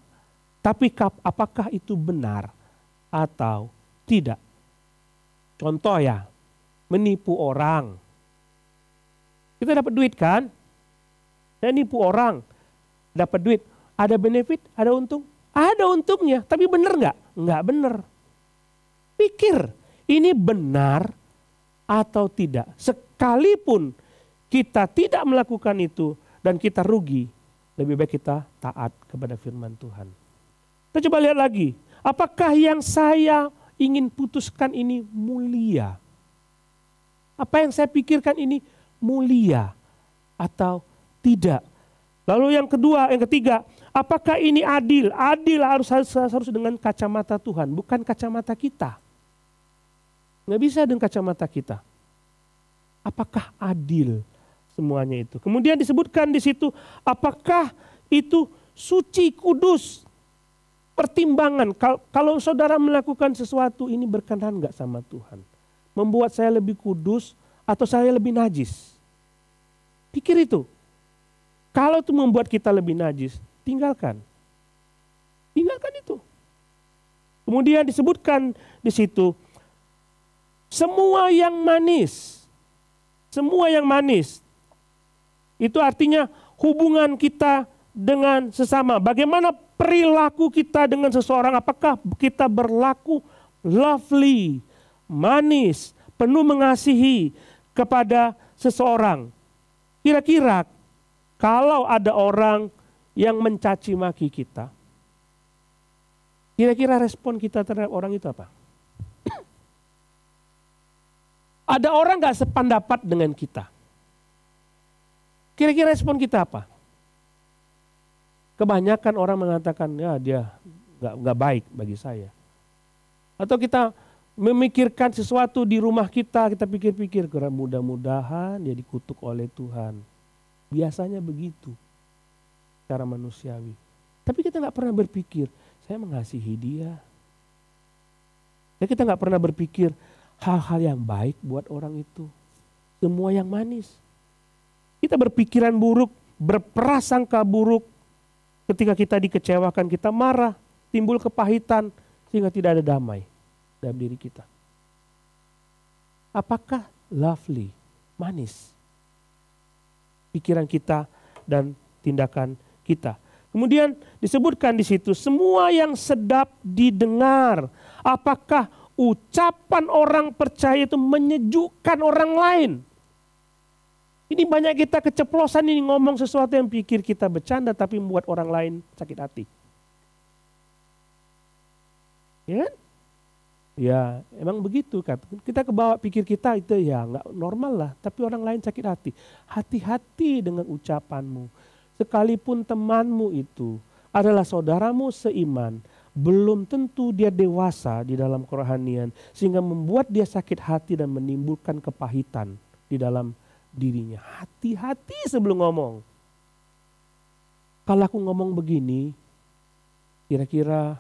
Tapi apakah itu benar atau tidak. Contoh ya, menipu orang. Kita dapat duit kan? Saya nipu orang, dapat duit. Ada benefit, ada untung? Ada untungnya, tapi benar nggak? Nggak benar. Pikir, ini benar atau tidak. Sekalipun kita tidak melakukan itu dan kita rugi, lebih baik kita taat kepada firman Tuhan. Kita coba lihat lagi, apakah yang saya ingin putuskan ini mulia? Apa yang saya pikirkan ini mulia atau tidak? Lalu yang ketiga, apakah ini adil? Adil harus dengan kacamata Tuhan, bukan kacamata kita. Nggak bisa dengan kacamata kita. Apakah adil semuanya itu? Kemudian disebutkan di situ, apakah itu suci, kudus? Pertimbangan, kalau saudara melakukan sesuatu ini berkenan nggak sama Tuhan? Membuat saya lebih kudus atau saya lebih najis? Pikir itu. Kalau itu membuat kita lebih najis, tinggalkan. Tinggalkan itu. Kemudian disebutkan di situ, semua yang manis. Semua yang manis. Itu artinya hubungan kita dengan sesama. Bagaimana perilaku kita dengan seseorang? Apakah kita berlaku lovely, manis, penuh mengasihi kepada seseorang? Kira-kira kalau ada orang yang mencaci maki kita, kira-kira respon kita terhadap orang itu apa? Ada orang gak sependapat dengan kita? Kira-kira respon kita apa? Kebanyakan orang mengatakan, ya dia gak baik bagi saya. Atau kita memikirkan sesuatu di rumah kita pikir-pikir, mudah-mudahan dia dikutuk oleh Tuhan. Biasanya begitu, cara manusiawi. Tapi kita gak pernah berpikir, saya mengasihi dia. Dan kita gak pernah berpikir hal-hal yang baik buat orang itu. Semua yang manis. Kita berpikiran buruk, berprasangka buruk. Ketika kita dikecewakan, kita marah, timbul kepahitan, sehingga tidak ada damai dalam diri kita. Apakah lovely, manis? Pikiran kita dan tindakan kita. Kemudian disebutkan di situ, semua yang sedap didengar. Apakah ucapan orang percaya itu menyejukkan orang lain? Ini banyak kita keceplosan ini ngomong sesuatu yang pikir kita bercanda tapi membuat orang lain sakit hati. Ya kan? Ya emang begitu kan. Kita kebawa pikir kita itu ya nggak normal lah. Tapi orang lain sakit hati. Hati-hati dengan ucapanmu. Sekalipun temanmu itu adalah saudaramu seiman. belum tentu dia dewasa di dalam kerohanian sehingga membuat dia sakit hati dan menimbulkan kepahitan di dalam dirinya. Hati-hati sebelum ngomong. Kalau aku ngomong begini, kira-kira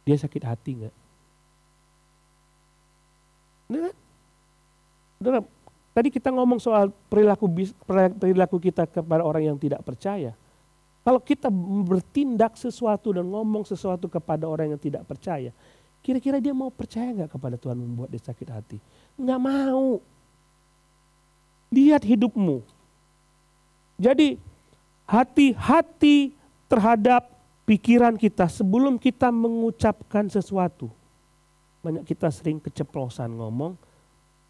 dia sakit hati nggak? Nah, tadi kita ngomong soal perilaku kita kepada orang yang tidak percaya. Kalau kita bertindak sesuatu dan ngomong sesuatu kepada orang yang tidak percaya, kira-kira dia mau percaya nggak kepada Tuhan membuat dia sakit hati? Nggak mau. Lihat hidupmu. Jadi hati-hati terhadap pikiran kita sebelum kita mengucapkan sesuatu. Banyak kita sering keceplosan ngomong,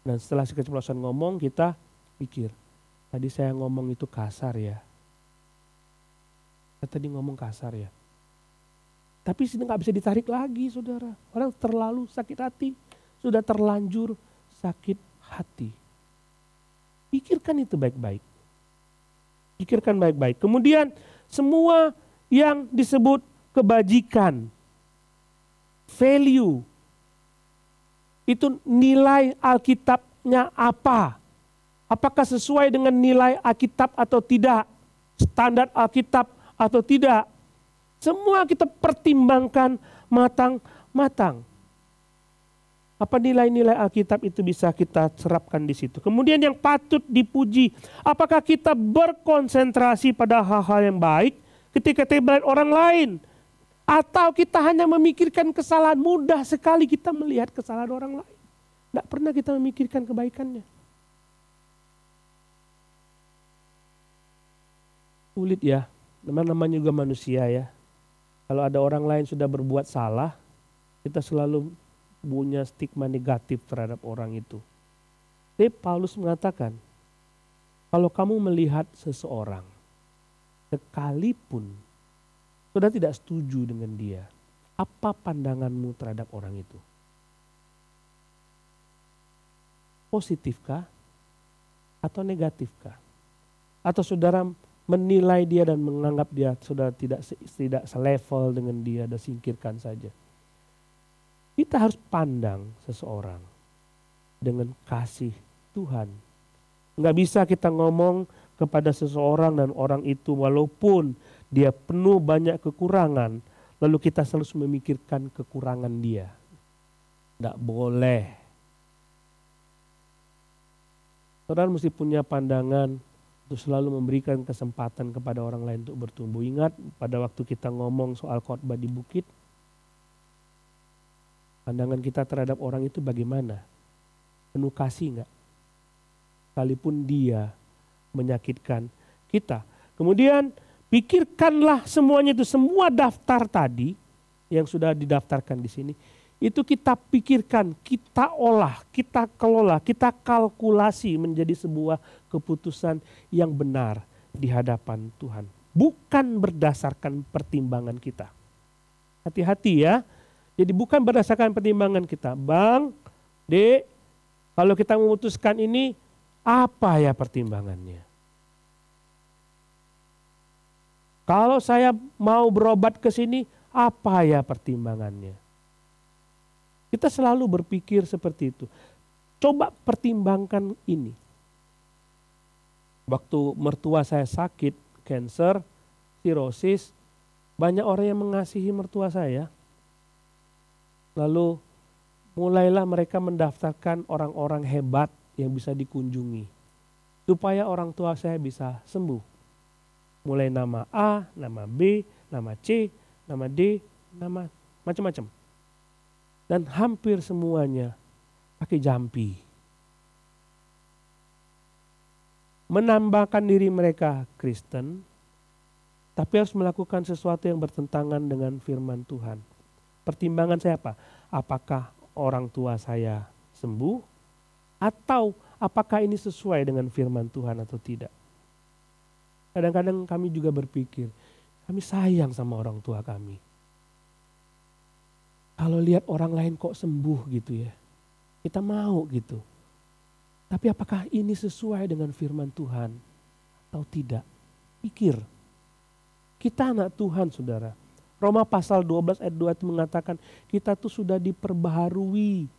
dan setelah keceplosan ngomong kita pikir, tadi saya ngomong itu kasar ya. Saya tadi ngomong kasar ya. Tapi nggak bisa ditarik lagi, saudara. Orang terlalu sakit hati, sudah terlanjur sakit hati. Pikirkan itu baik-baik. Pikirkan baik-baik. Kemudian semua yang disebut kebajikan, value, itu nilai Alkitabnya apa? Apakah sesuai dengan nilai Alkitab atau tidak? Standar Alkitab atau tidak? Semua kita pertimbangkan matang-matang. Apa nilai-nilai Alkitab itu bisa kita serapkan di situ. Kemudian yang patut dipuji, apakah kita berkonsentrasi pada hal-hal yang baik ketika kita melihat orang lain? Atau kita hanya memikirkan kesalahan, mudah sekali kita melihat kesalahan orang lain. Tidak pernah kita memikirkan kebaikannya. Sulit ya, namanya juga manusia ya. Kalau ada orang lain sudah berbuat salah, kita selalu punya stigma negatif terhadap orang itu. Tapi Paulus mengatakan, kalau kamu melihat seseorang, sekalipun sudah tidak setuju dengan dia, apa pandanganmu terhadap orang itu? Positifkah atau negatifkah? Atau saudara menilai dia dan menganggap dia sudah tidak selevel dengan dia dan singkirkan saja? Kita harus pandang seseorang dengan kasih Tuhan. Nggak bisa kita ngomong kepada seseorang dan orang itu walaupun dia penuh banyak kekurangan, lalu kita selalu memikirkan kekurangan dia. Nggak boleh. Saudara mesti punya pandangan untuk selalu memberikan kesempatan kepada orang lain untuk bertumbuh. Ingat pada waktu kita ngomong soal khotbah di bukit, pandangan kita terhadap orang itu bagaimana? Penuh kasih enggak? Sekalipun dia menyakitkan kita. Kemudian pikirkanlah semuanya itu, semua daftar tadi yang sudah didaftarkan di sini, itu kita pikirkan, kita olah, kita kelola, kita kalkulasi menjadi sebuah keputusan yang benar di hadapan Tuhan. Bukan berdasarkan pertimbangan kita. Hati-hati ya. Jadi bukan berdasarkan pertimbangan kita. Bang, Dek, kalau kita memutuskan ini, apa ya pertimbangannya? Kalau saya mau berobat ke sini, apa ya pertimbangannya? Kita selalu berpikir seperti itu. Coba pertimbangkan ini. Waktu mertua saya sakit, kanker, sirosis, banyak orang yang mengasihi mertua saya. Lalu mulailah mereka mendaftarkan orang-orang hebat yang bisa dikunjungi. Supaya orang tua saya bisa sembuh. Mulai nama A, nama B, nama C, nama D, nama macam-macam. Dan hampir semuanya pakai jampi. Menambahkan diri mereka Kristen, tapi harus melakukan sesuatu yang bertentangan dengan firman Tuhan. Pertimbangan saya apa? Apakah orang tua saya sembuh? Atau apakah ini sesuai dengan firman Tuhan atau tidak? Kadang-kadang kami juga berpikir, kami sayang sama orang tua kami. Kalau lihat orang lain kok sembuh gitu ya, kita mau gitu. Tapi apakah ini sesuai dengan firman Tuhan atau tidak? Pikir. Kita anak Tuhan, saudara. Roma pasal 12 ayat 2 itu mengatakan kita tuh sudah diperbaharui.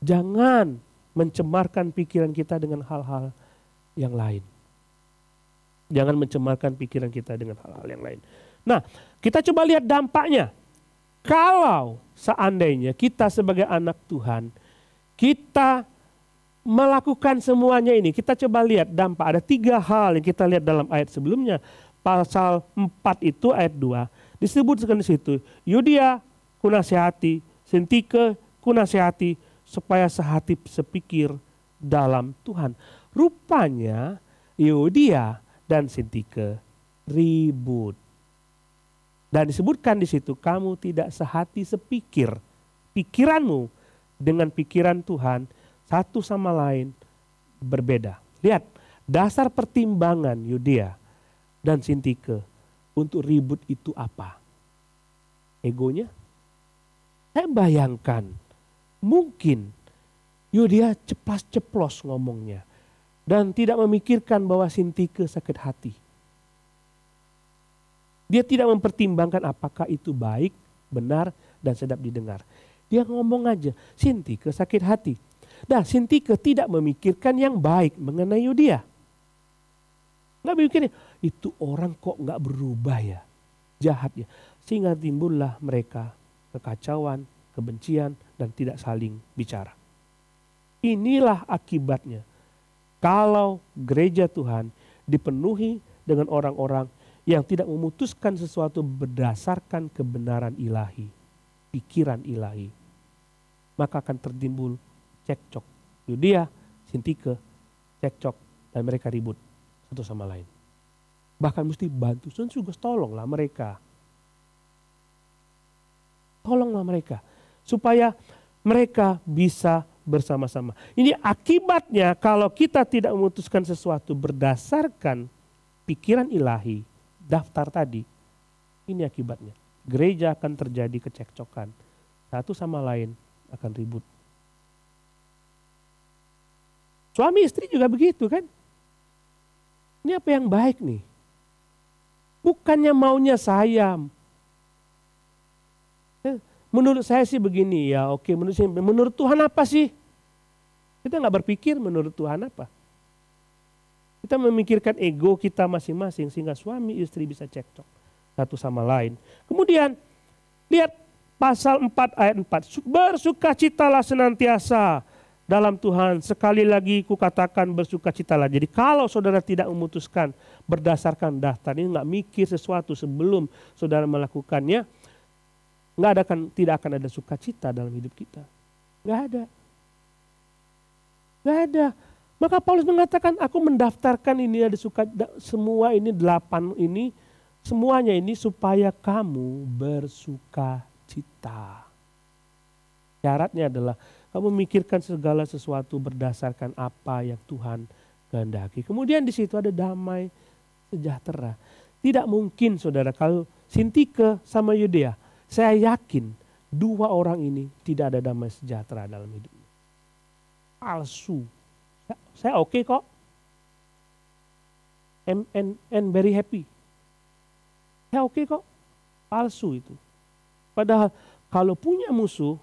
Jangan mencemarkan pikiran kita dengan hal-hal yang lain. Jangan mencemarkan pikiran kita dengan hal-hal yang lain. Nah, kita coba lihat dampaknya. Kalau seandainya kita sebagai anak Tuhan, kita melakukan semuanya ini, kita coba lihat dampak. Ada 3 hal yang kita lihat dalam ayat sebelumnya. Pasal 4 itu ayat 2 disebutkan di situ, Yudia kunasihati, Sintike kunasihati supaya sehati sepikir dalam Tuhan. Rupanya Yudia dan Sintike ribut. Dan disebutkan di situ kamu tidak sehati sepikir. Pikiranmu dengan pikiran Tuhan satu sama lain berbeda. Lihat dasar pertimbangan Yudia dan Sintike untuk ribut itu apa? Egonya? Saya bayangkan mungkin Yudia ceplas-ceplos ngomongnya dan tidak memikirkan bahwa Sintike sakit hati. Dia tidak mempertimbangkan apakah itu baik, benar, dan sedap didengar. Dia ngomong aja, Sintike sakit hati. Dan Sintike tidak memikirkan yang baik mengenai Yudia. Nggak mikirin, itu orang kok nggak berubah ya, jahat ya. Sehingga timbullah mereka kekacauan, kebencian, dan tidak saling bicara. Inilah akibatnya kalau gereja Tuhan dipenuhi dengan orang-orang yang tidak memutuskan sesuatu berdasarkan kebenaran ilahi, pikiran ilahi. Maka akan tertimbul cekcok. Yudia, Sintike, cekcok, dan mereka ribut satu sama lain. Bahkan mesti bantu, juga tolonglah mereka. Tolonglah mereka. Supaya mereka bisa bersama-sama. Ini akibatnya kalau kita tidak memutuskan sesuatu berdasarkan pikiran ilahi, daftar tadi. Ini akibatnya. Gereja akan terjadi kecekcokan. Satu sama lain akan ribut. Suami istri juga begitu kan. Ini apa yang baik nih? Bukannya maunya saya. Menurut saya sih begini ya, oke. Menurut Tuhan apa sih? Kita nggak berpikir menurut Tuhan apa. Kita memikirkan ego kita masing-masing sehingga suami istri bisa cekcok satu sama lain. Kemudian lihat pasal 4 ayat 4. Bersukacitalah senantiasa dalam Tuhan, sekali lagi kukatakan bersukacitalah. Jadi kalau saudara tidak memutuskan berdasarkan daftar ini, nggak mikir sesuatu sebelum saudara melakukannya, tidak akan ada sukacita dalam hidup kita. Nggak ada. Nggak ada. Maka Paulus mengatakan, aku mendaftarkan ini ada semua ini 8 ini, semuanya ini supaya kamu bersukacita. Syaratnya adalah kamu memikirkan segala sesuatu berdasarkan apa yang Tuhan kehendaki. Kemudian di situ ada damai sejahtera. Tidak mungkin saudara kalau Sintike sama Yudia, saya yakin 2 orang ini tidak ada damai sejahtera dalam hidupnya. Palsu. Saya oke kok. And very happy. Saya oke kok. Palsu itu. Padahal kalau punya musuh,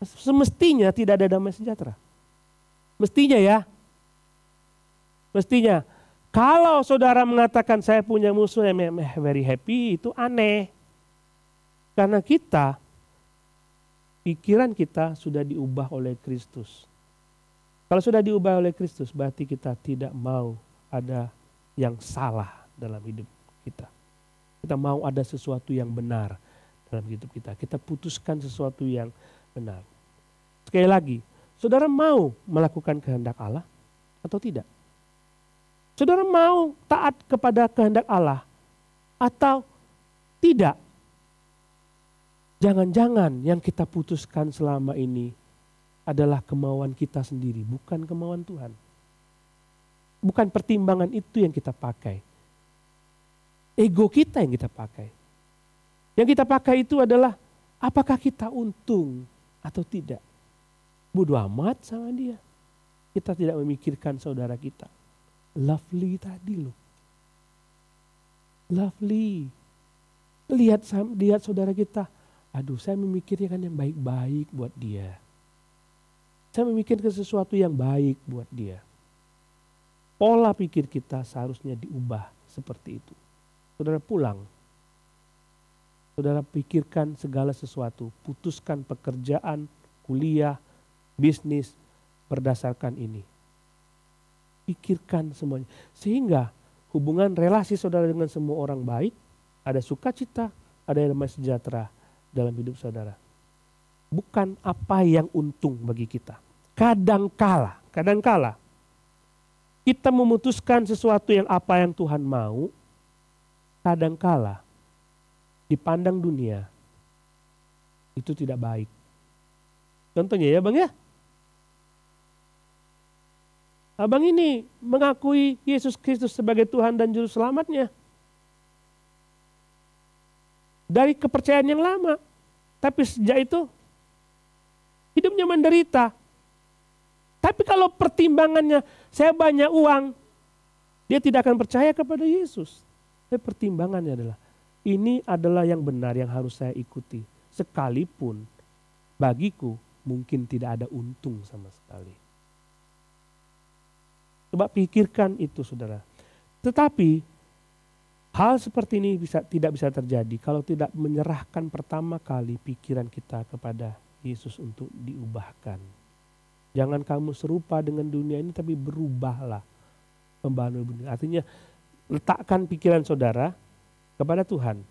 semestinya tidak ada damai sejahtera. Mestinya ya. Mestinya. Kalau saudara mengatakan saya punya musuh yang very happy, itu aneh. Karena pikiran kita sudah diubah oleh Kristus. Kalau sudah diubah oleh Kristus, berarti kita tidak mau ada yang salah dalam hidup kita. Kita mau ada sesuatu yang benar dalam hidup kita. Kita putuskan sesuatu yang benar. Sekali lagi, saudara mau melakukan kehendak Allah atau tidak? Saudara mau taat kepada kehendak Allah atau tidak? Jangan-jangan yang kita putuskan selama ini adalah kemauan kita sendiri, bukan kemauan Tuhan. Bukan pertimbangan itu yang kita pakai. Ego kita yang kita pakai. Yang kita pakai itu adalah apakah kita untung atau tidak. Bodoh amat sama dia. Kita tidak memikirkan saudara kita. Lovely tadi loh. Lovely. Lihat saudara kita, aduh saya memikirkan yang baik-baik buat dia. Saya memikirkan sesuatu yang baik buat dia. Pola pikir kita seharusnya diubah seperti itu. Saudara pulang. Saudara pikirkan segala sesuatu. Putuskan pekerjaan, kuliah, bisnis berdasarkan ini. Pikirkan semuanya. Sehingga hubungan relasi saudara dengan semua orang baik. Ada sukacita, ada damai sejahtera dalam hidup saudara. Bukan apa yang untung bagi kita. Kadangkala kita memutuskan sesuatu yang apa yang Tuhan mau, kadangkala dipandang dunia itu tidak baik. Contohnya ya Bang ya. Abang ini mengakui Yesus Kristus sebagai Tuhan dan Juru Selamatnya. Dari kepercayaan yang lama. Tapi sejak itu hidupnya menderita. Tapi kalau pertimbangannya saya banyak uang, dia tidak akan percaya kepada Yesus. Tapi pertimbangannya adalah ini adalah yang benar yang harus saya ikuti. Sekalipun bagiku mungkin tidak ada untung sama sekali. Coba pikirkan itu saudara. Tetapi hal seperti ini tidak bisa terjadi kalau tidak menyerahkan pertama kali pikiran kita kepada Yesus untuk diubahkan. Jangan kamu serupa dengan dunia ini tapi berubahlah pembaharuan dunia. Artinya letakkan pikiran saudara kepada Tuhan.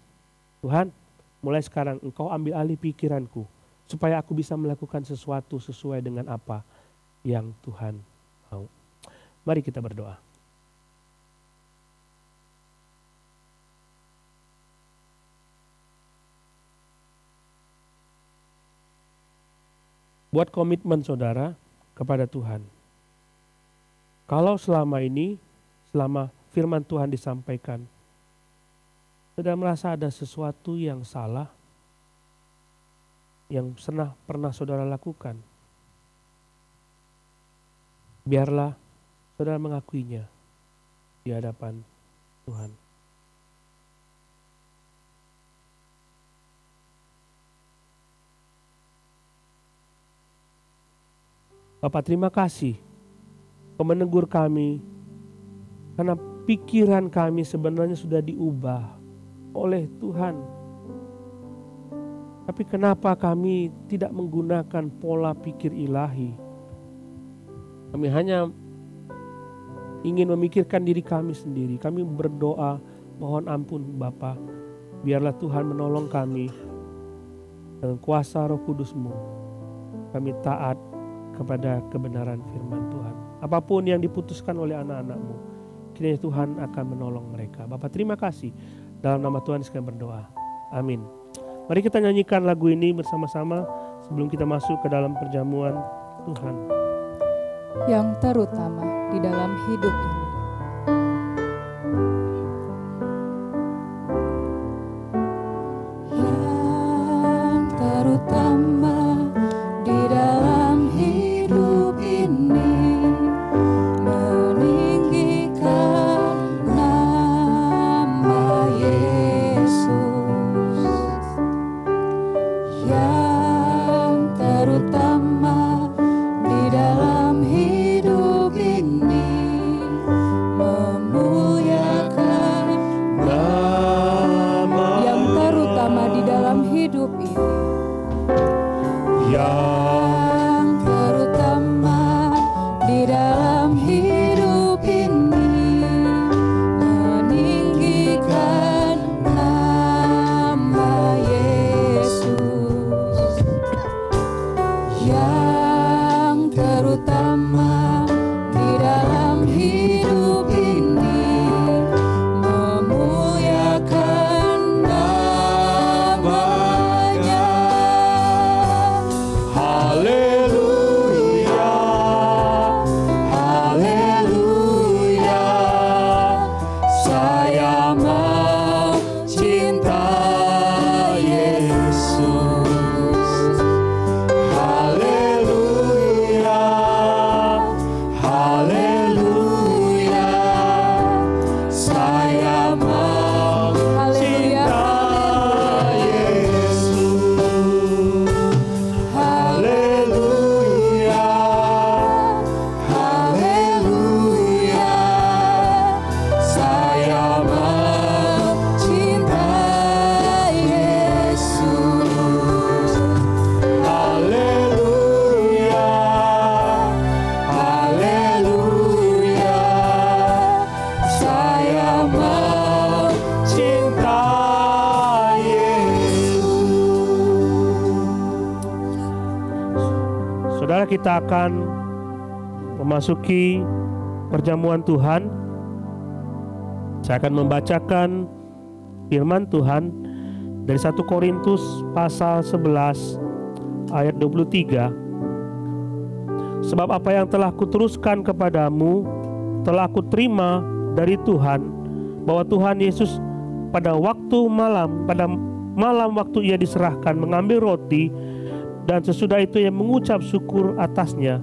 Tuhan, mulai sekarang engkau ambil alih pikiranku supaya aku bisa melakukan sesuatu sesuai dengan apa yang Tuhan mau. Mari kita berdoa. Buat komitmen saudara kepada Tuhan. Kalau selama ini, selama firman Tuhan disampaikan, saudara merasa ada sesuatu yang salah, yang pernah saudara lakukan, biarlah saudara mengakuinya di hadapan Tuhan. Bapak terima kasih Kau menegur kami karena pikiran kami sebenarnya sudah diubah oleh Tuhan. Tapi kenapa kami tidak menggunakan pola pikir ilahi? Kami hanya ingin memikirkan diri kami sendiri. Kami berdoa, mohon ampun Bapa, biarlah Tuhan menolong kami dengan kuasa Roh Kudus-Mu. Kami taat kepada kebenaran firman Tuhan. Apapun yang diputuskan oleh anak-anak-Mu, kiranya Tuhan akan menolong mereka. Bapa terima kasih. Dalam nama Tuhan sekalian berdoa. Amin. Mari kita nyanyikan lagu ini bersama-sama sebelum kita masuk ke dalam perjamuan Tuhan. Yang terutama di dalam hidup ini. Yang terutama di dalam hidup ini, meninggikan nama Yesus. Yang terutama di dalam hidup ini, memuliakan Nama yang terutama di dalam hidup ini. Yang terutama di dalam hidup ini, meninggikan nama Yesus. Yang terutama di dalam hidup ini, memuliakan nama-Nya. Haleluya, haleluya, saya mau cinta Yesus. Haleluya, haleluya, saya mau Haleluya. cinta kita akan memasuki perjamuan Tuhan. Saya akan membacakan firman Tuhan dari 1 Korintus pasal 11 ayat 23. Sebab apa yang telah kuteruskan kepadamu telah kuterima dari Tuhan, bahwa Tuhan Yesus pada malam waktu ia diserahkan mengambil roti, dan sesudah itu ia mengucap syukur atasnya.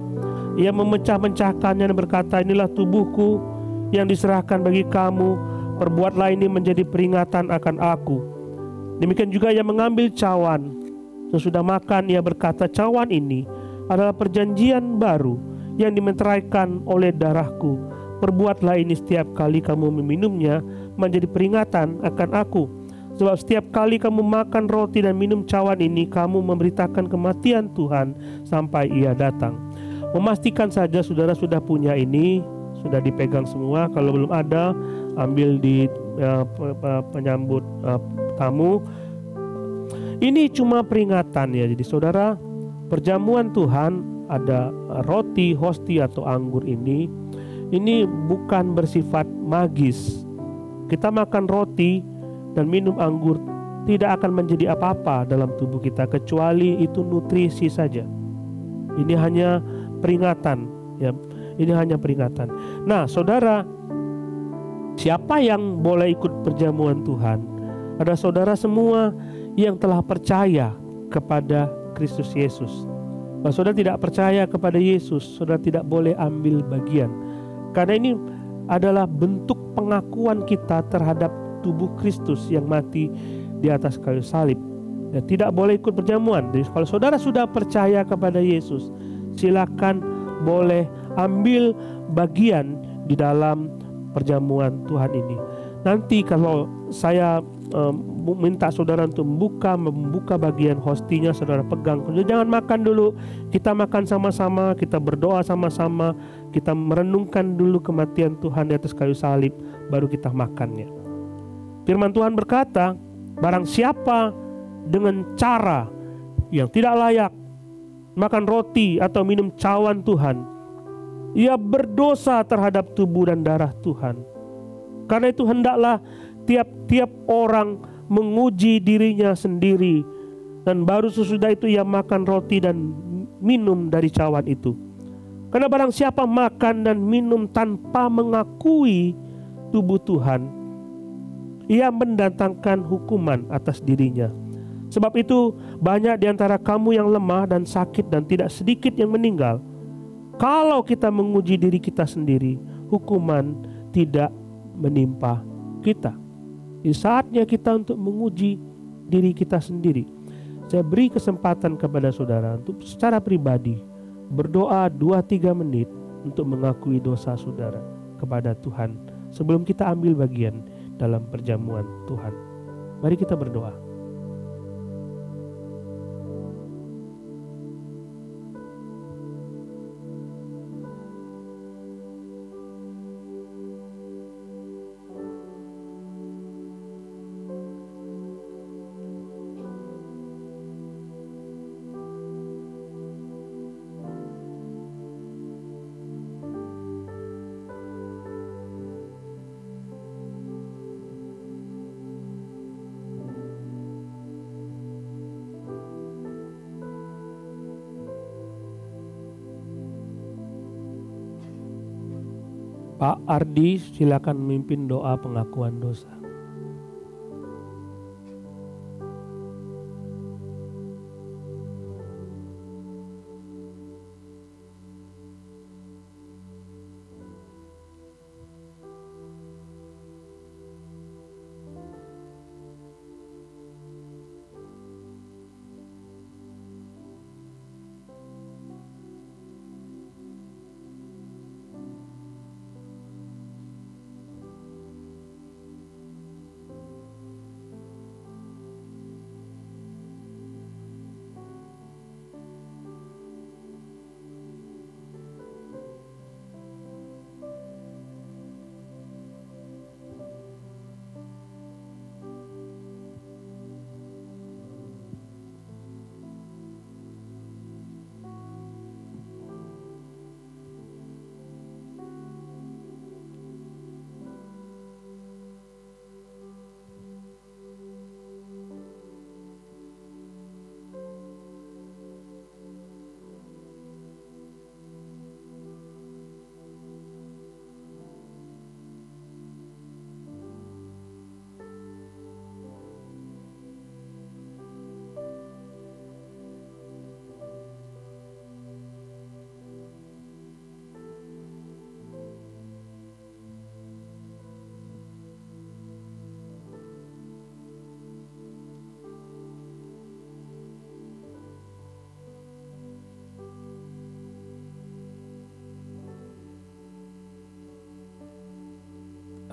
Ia memecah-mecahkannya dan berkata, inilah tubuhku yang diserahkan bagi kamu, perbuatlah ini menjadi peringatan akan aku. Demikian juga ia mengambil cawan. Sesudah makan ia berkata, cawan ini adalah perjanjian baru yang dimeteraikan oleh darahku. Perbuatlah ini setiap kali kamu meminumnya menjadi peringatan akan aku. Sebab setiap kali kamu makan roti dan minum cawan ini, kamu memberitakan kematian Tuhan sampai ia datang. Memastikan saja saudara sudah punya ini, sudah dipegang semua. Kalau belum ada, ambil di penyambut tamu. Ini cuma peringatan ya. Jadi saudara, perjamuan Tuhan ada roti, hosti atau anggur ini bukan bersifat magis. Kita makan roti dan minum anggur tidak akan menjadi apa-apa dalam tubuh kita, kecuali itu nutrisi saja. Ini hanya peringatan ya. Ini hanya peringatan. Nah saudara, siapa yang boleh ikut perjamuan Tuhan? Ada saudara semua yang telah percaya kepada Kristus Yesus. Kalau saudara tidak percaya kepada Yesus, saudara tidak boleh ambil bagian. Karena ini adalah bentuk pengakuan kita terhadap tubuh Kristus yang mati di atas kayu salib. Ya, tidak boleh ikut perjamuan. Jadi kalau saudara sudah percaya kepada Yesus, silakan boleh ambil bagian di dalam perjamuan Tuhan ini. Nanti kalau saya minta saudara untuk membuka bagian hostinya, saudara pegang. Jangan makan dulu, kita makan sama-sama, kita berdoa sama-sama, kita merenungkan dulu kematian Tuhan di atas kayu salib, baru kita makannya. Firman Tuhan berkata, barang siapa dengan cara yang tidak layak makan roti atau minum cawan Tuhan, ia berdosa terhadap tubuh dan darah Tuhan. Karena itu hendaklah tiap-tiap orang menguji dirinya sendiri, dan baru sesudah itu ia makan roti dan minum dari cawan itu. Karena barang siapa makan dan minum tanpa mengakui tubuh Tuhan, ia mendatangkan hukuman atas dirinya. Sebab itu banyak di antara kamu yang lemah dan sakit, dan tidak sedikit yang meninggal. Kalau kita menguji diri kita sendiri, hukuman tidak menimpa kita. Di saatnya kita untuk menguji diri kita sendiri. Saya beri kesempatan kepada saudara untuk secara pribadi berdoa 2-3 menit untuk mengakui dosa saudara kepada Tuhan sebelum kita ambil bagian dalam perjamuan Tuhan. Mari kita berdoa. Pak Ardi, silakan memimpin doa pengakuan dosa.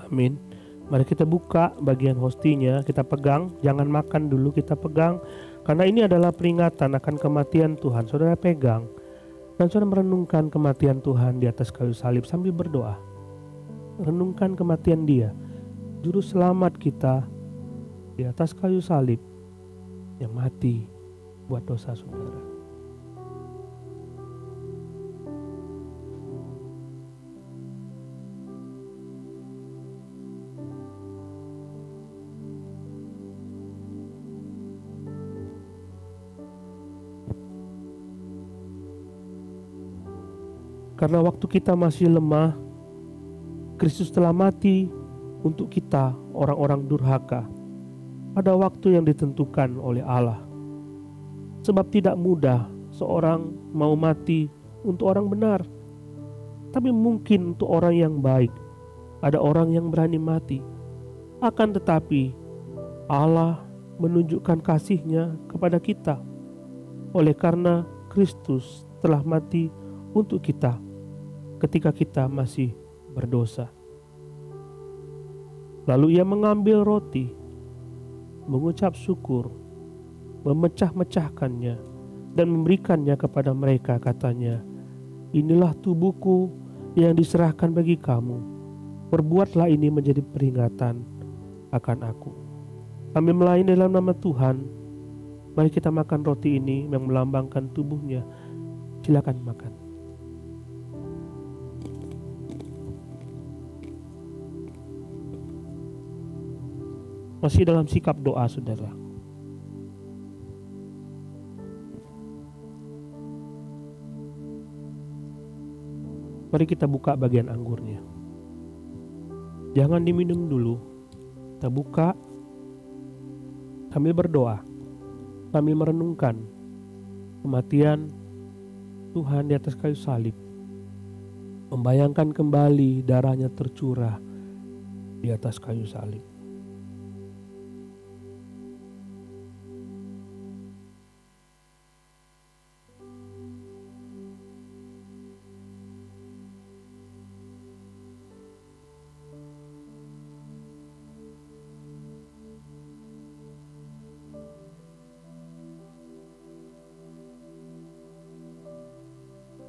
Amin. Mari kita buka bagian hostinya, kita pegang, jangan makan dulu, kita pegang. Karena ini adalah peringatan akan kematian Tuhan. Saudara pegang dan saudara merenungkan kematian Tuhan di atas kayu salib sambil berdoa. Renungkan kematian Dia, juru selamat kita di atas kayu salib yang mati buat dosa saudara. Karena waktu kita masih lemah, Kristus telah mati untuk kita orang-orang durhaka pada waktu yang ditentukan oleh Allah. Sebab tidak mudah seorang mau mati untuk orang benar, tapi mungkin untuk orang yang baik ada orang yang berani mati. Akan tetapi Allah menunjukkan kasih-Nya kepada kita oleh karena Kristus telah mati untuk kita ketika kita masih berdosa. Lalu Ia mengambil roti, mengucap syukur, memecah-mecahkannya dan memberikannya kepada mereka, katanya, "Inilah tubuhku yang diserahkan bagi kamu. Perbuatlah ini menjadi peringatan akan aku." Kami melayani dalam nama Tuhan. Mari kita makan roti ini yang melambangkan tubuh-Nya. Silakan makan. Masih dalam sikap doa, saudara. Mari kita buka bagian anggurnya. Jangan diminum dulu. Kita buka sambil berdoa, sambil merenungkan kematian Tuhan di atas kayu salib. Membayangkan kembali darah-Nya tercurah di atas kayu salib.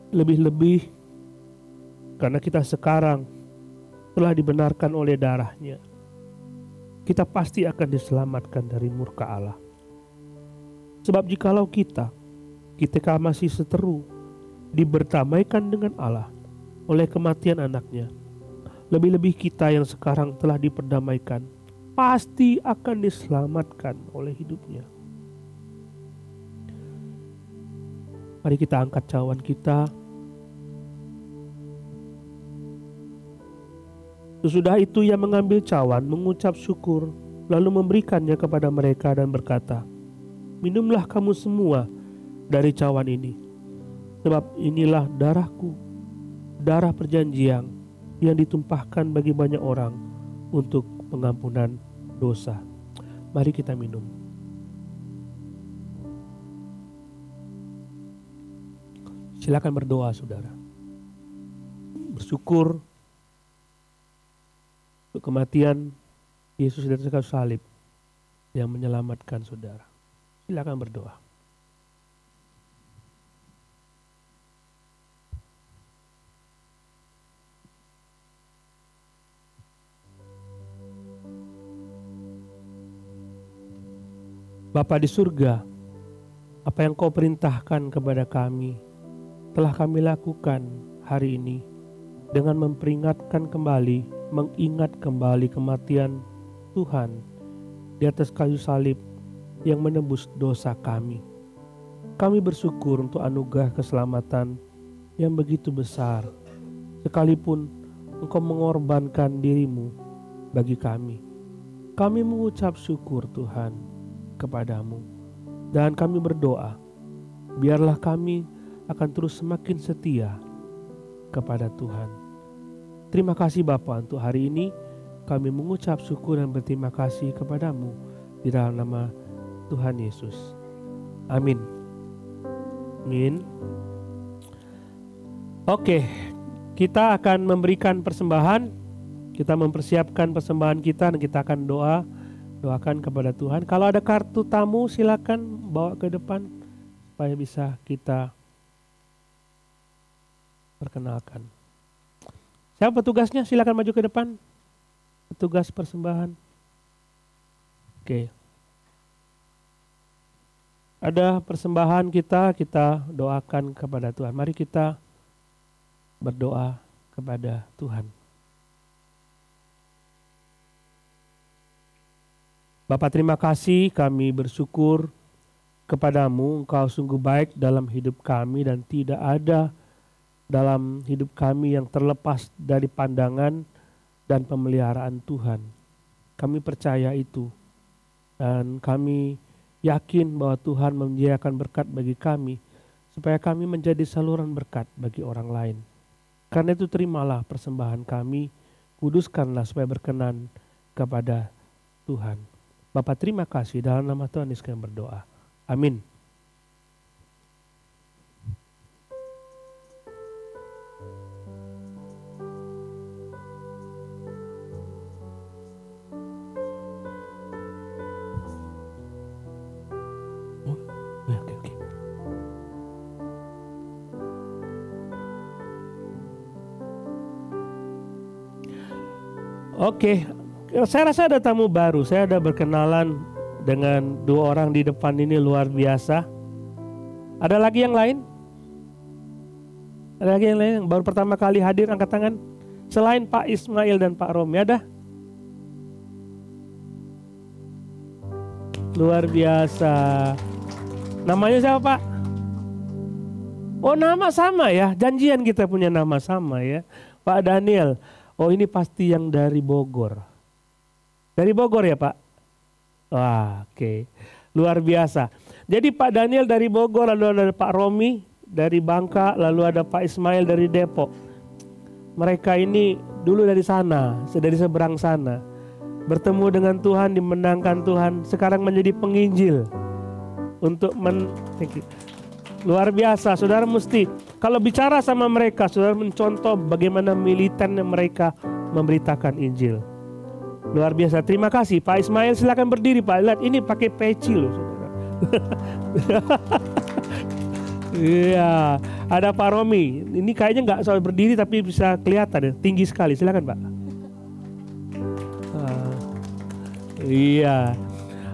Lebih-lebih karena kita sekarang telah dibenarkan oleh darah-Nya, kita pasti akan diselamatkan dari murka Allah. Sebab jikalau kita masih seteru dibertamaikan dengan Allah oleh kematian anaknya, lebih-lebih kita yang sekarang telah diperdamaikan pasti akan diselamatkan oleh hidupnya. Mari kita angkat cawan kita. Sesudah itu Ia mengambil cawan, mengucap syukur, lalu memberikannya kepada mereka dan berkata, "Minumlah kamu semua dari cawan ini, sebab inilah darah-Ku, darah perjanjian yang ditumpahkan bagi banyak orang untuk pengampunan dosa." Mari kita minum. Silakan berdoa, saudara. Bersyukur untuk kematian Yesus di atas kayu salib yang menyelamatkan saudara. Silakan berdoa. Bapa di surga, apa yang Kau perintahkan kepada kami telah kami lakukan hari ini dengan memperingatkan kembali, mengingat kembali kematian Tuhan di atas kayu salib yang menebus dosa kami. Kami bersyukur untuk anugerah keselamatan yang begitu besar, sekalipun Engkau mengorbankan diri-Mu bagi kami. Kami mengucap syukur Tuhan kepadamu, dan kami berdoa, biarlah kami akan terus semakin setia kepada Tuhan. Terima kasih Bapa untuk hari ini. Kami mengucap syukur dan berterima kasih kepadamu di dalam nama Tuhan Yesus. Amin. Amin. Oke, kita akan memberikan persembahan. Kita mempersiapkan persembahan kita dan kita akan doakan kepada Tuhan. Kalau ada kartu tamu silakan bawa ke depan supaya bisa kita perkenalkan. Siapa petugasnya? Silakan maju ke depan. Petugas persembahan. Oke. Ada persembahan kita doakan kepada Tuhan. Mari kita berdoa kepada Tuhan. Bapa, terima kasih, kami bersyukur kepadamu. Engkau sungguh baik dalam hidup kami dan tidak ada dalam hidup kami yang terlepas dari pandangan dan pemeliharaan Tuhan. Kami percaya itu dan kami yakin bahwa Tuhan menyediakan berkat bagi kami supaya kami menjadi saluran berkat bagi orang lain. Karena itu terimalah persembahan kami, kuduskanlah supaya berkenan kepada Tuhan. Bapa, terima kasih, dalam nama Tuhan Yesus kami berdoa. Amin. Oke, saya rasa ada tamu baru. Saya ada berkenalan dengan 2 orang di depan ini, luar biasa. Ada lagi yang lain? Ada lagi yang lain yang baru pertama kali hadir, angkat tangan. Selain Pak Ismail dan Pak Romi, ada? Luar biasa. Namanya siapa, Pak? Oh, nama sama ya, janjian kita punya nama sama ya. Pak Daniel. Oh, ini pasti yang dari Bogor. Dari Bogor ya, Pak? Wah, oke. Luar biasa. Jadi Pak Daniel dari Bogor, lalu ada Pak Romi dari Bangka, lalu ada Pak Ismail dari Depok. Mereka ini dulu dari sana, dari seberang sana. Bertemu dengan Tuhan, dimenangkan Tuhan, sekarang menjadi penginjil. Luar biasa, saudara mesti kalau bicara sama mereka, saudara mencontoh bagaimana militannya mereka memberitakan Injil. Luar biasa, terima kasih Pak Ismail, silakan berdiri Pak. Lihat ini pakai peci loh saudara. Iya, ada Pak Romi. Ini kayaknya nggak soal berdiri tapi bisa kelihatan ya, tinggi sekali. Silakan Pak. Iya,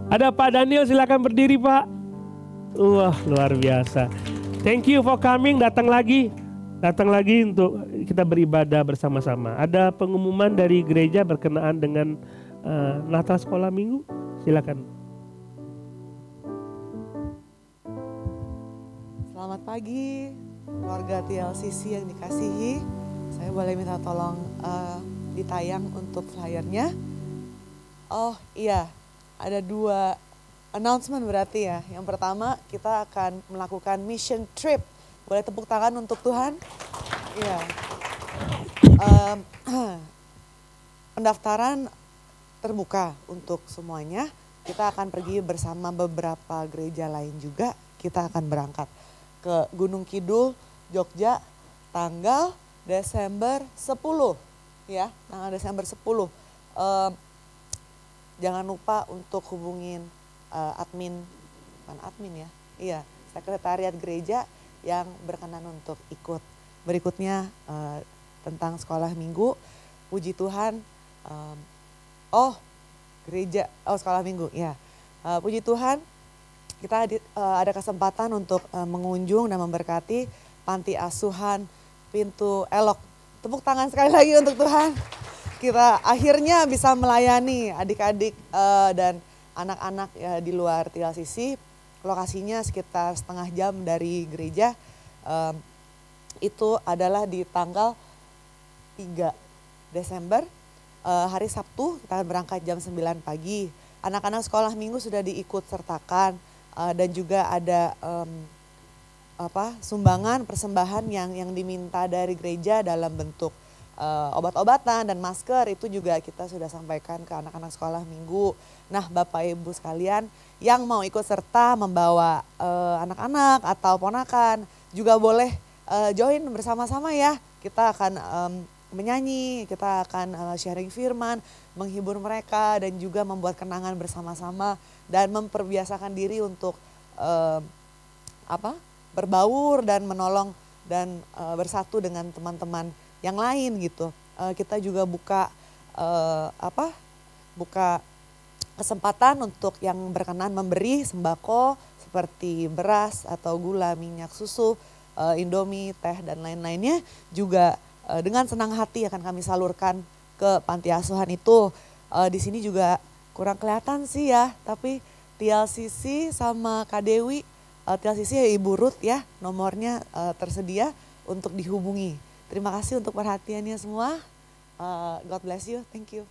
ada Pak Daniel, silakan berdiri Pak. Wah, luar biasa. Thank you for coming, datang lagi untuk kita beribadah bersama-sama. Ada pengumuman dari gereja berkenaan dengan Natal Sekolah Minggu, silakan. Selamat pagi, keluarga TLCC yang dikasihi. Saya boleh minta tolong ditayang untuk flyernya. Oh iya, ada 2 announcement berarti ya. Yang pertama kita akan melakukan mission trip. Boleh tepuk tangan untuk Tuhan? Iya. Pendaftaran terbuka untuk semuanya. Kita akan pergi bersama beberapa gereja lain juga. Kita akan berangkat ke Gunung Kidul, Jogja, tanggal Desember 10. Ya, tanggal Desember 10. Jangan lupa untuk hubungin sekretariat gereja yang berkenan untuk ikut. Berikutnya tentang sekolah minggu, puji Tuhan, sekolah minggu ya. Puji Tuhan, kita ada kesempatan untuk mengunjung dan memberkati panti asuhan Pintu Elok. Tepuk tangan sekali lagi untuk Tuhan. Kita akhirnya bisa melayani adik-adik dan anak-anak ya, di luar TLCC. Lokasinya sekitar setengah jam dari gereja. Itu adalah di tanggal 3 Desember, hari Sabtu. Kita akan berangkat jam 9 pagi. Anak-anak sekolah minggu sudah diikut sertakan dan juga ada sumbangan persembahan yang diminta dari gereja dalam bentuk obat-obatan dan masker. Itu juga kita sudah sampaikan ke anak-anak sekolah minggu. Nah, Bapak Ibu sekalian yang mau ikut serta membawa anak-anak atau ponakan juga boleh join bersama-sama ya. Kita akan menyanyi, kita akan sharing firman, menghibur mereka dan juga membuat kenangan bersama-sama dan memperbiasakan diri untuk berbaur dan menolong dan bersatu dengan teman-teman yang lain gitu. Kita juga buka kesempatan untuk yang berkenan memberi sembako seperti beras atau gula, minyak, susu, Indomie, teh dan lain-lainnya juga dengan senang hati akan kami salurkan ke panti asuhan itu. Di sini juga kurang kelihatan sih ya, tapi TLCC sama Kak Dewi, TLCC ya Ibu Ruth ya, nomornya tersedia untuk dihubungi. Terima kasih untuk perhatiannya semua. God bless you, thank you.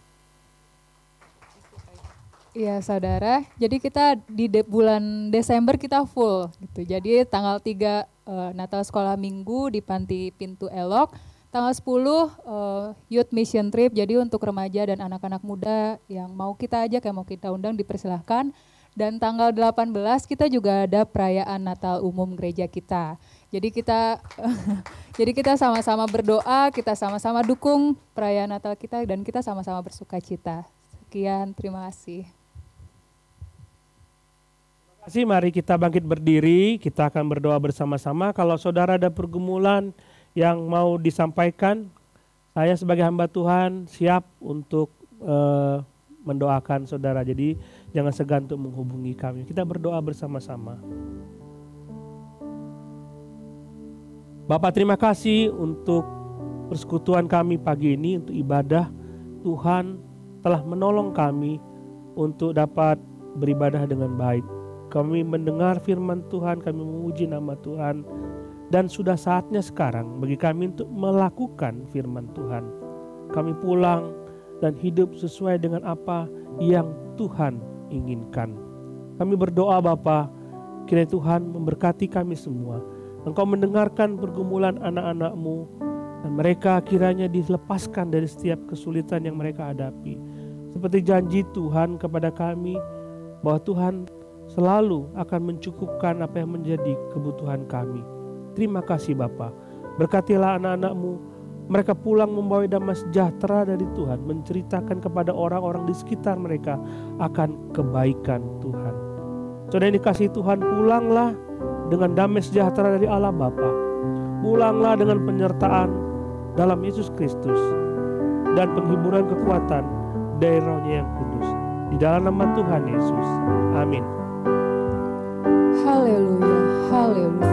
Iya saudara, jadi kita di bulan Desember kita full gitu. Jadi tanggal 3 Natal Sekolah Minggu di Panti Pintu Elok. Tanggal 10 Youth Mission Trip, jadi untuk remaja dan anak-anak muda yang mau kita ajak, yang mau kita undang dipersilahkan. Dan tanggal 18 kita juga ada perayaan Natal umum gereja kita. Jadi kita sama-sama berdoa, kita sama-sama dukung perayaan Natal kita dan kita sama-sama bersuka cita. Sekian, terima kasih. Terima kasih, mari kita bangkit berdiri, kita akan berdoa bersama-sama. Kalau saudara ada pergumulan yang mau disampaikan, saya sebagai hamba Tuhan siap untuk mendoakan saudara. Jadi jangan segan untuk menghubungi kami. Kita berdoa bersama-sama. Bapak, terima kasih untuk persekutuan kami pagi ini, untuk ibadah. Tuhan telah menolong kami untuk dapat beribadah dengan baik. Kami mendengar firman Tuhan, kami memuji nama Tuhan. Dan sudah saatnya sekarang bagi kami untuk melakukan firman Tuhan. Kami pulang dan hidup sesuai dengan apa yang Tuhan inginkan. Kami berdoa Bapa, kiranya Tuhan memberkati kami semua. Engkau mendengarkan pergumulan anak-anak-Mu dan mereka kiranya dilepaskan dari setiap kesulitan yang mereka hadapi. Seperti janji Tuhan kepada kami bahwa Tuhan selalu akan mencukupkan apa yang menjadi kebutuhan kami. Terima kasih Bapa. Berkatilah anak-anak-Mu. Mereka pulang membawa damai sejahtera dari Tuhan. Menceritakan kepada orang-orang di sekitar mereka akan kebaikan Tuhan. Saudara yang dikasihi Tuhan, pulanglah dengan damai sejahtera dari Allah Bapa. Pulanglah dengan penyertaan dalam Yesus Kristus. Dan penghiburan kekuatan dari Roh-Nya yang kudus. Di dalam nama Tuhan Yesus. Amin. Haleluya, haleluya.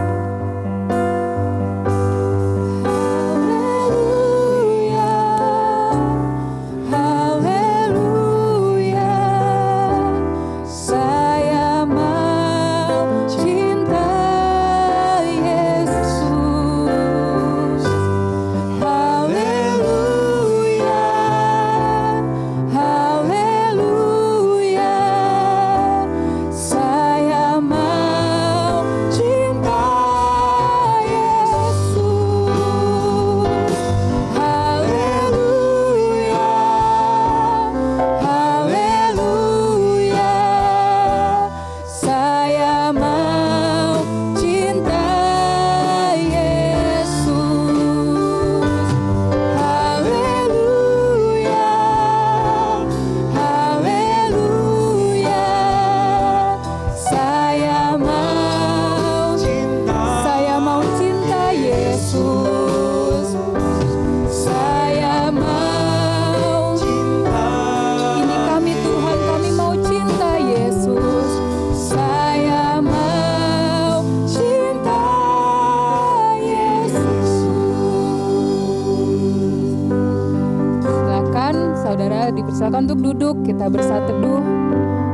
Silakan untuk duduk, kita bersatu teduh,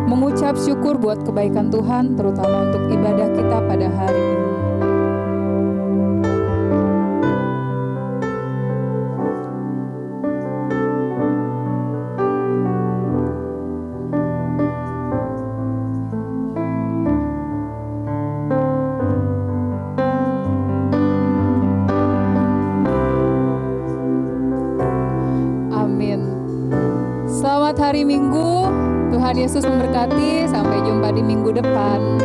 mengucap syukur buat kebaikan Tuhan, terutama untuk ibadah kita pada hari ini. Hari Minggu, Tuhan Yesus memberkati, sampai jumpa di minggu depan.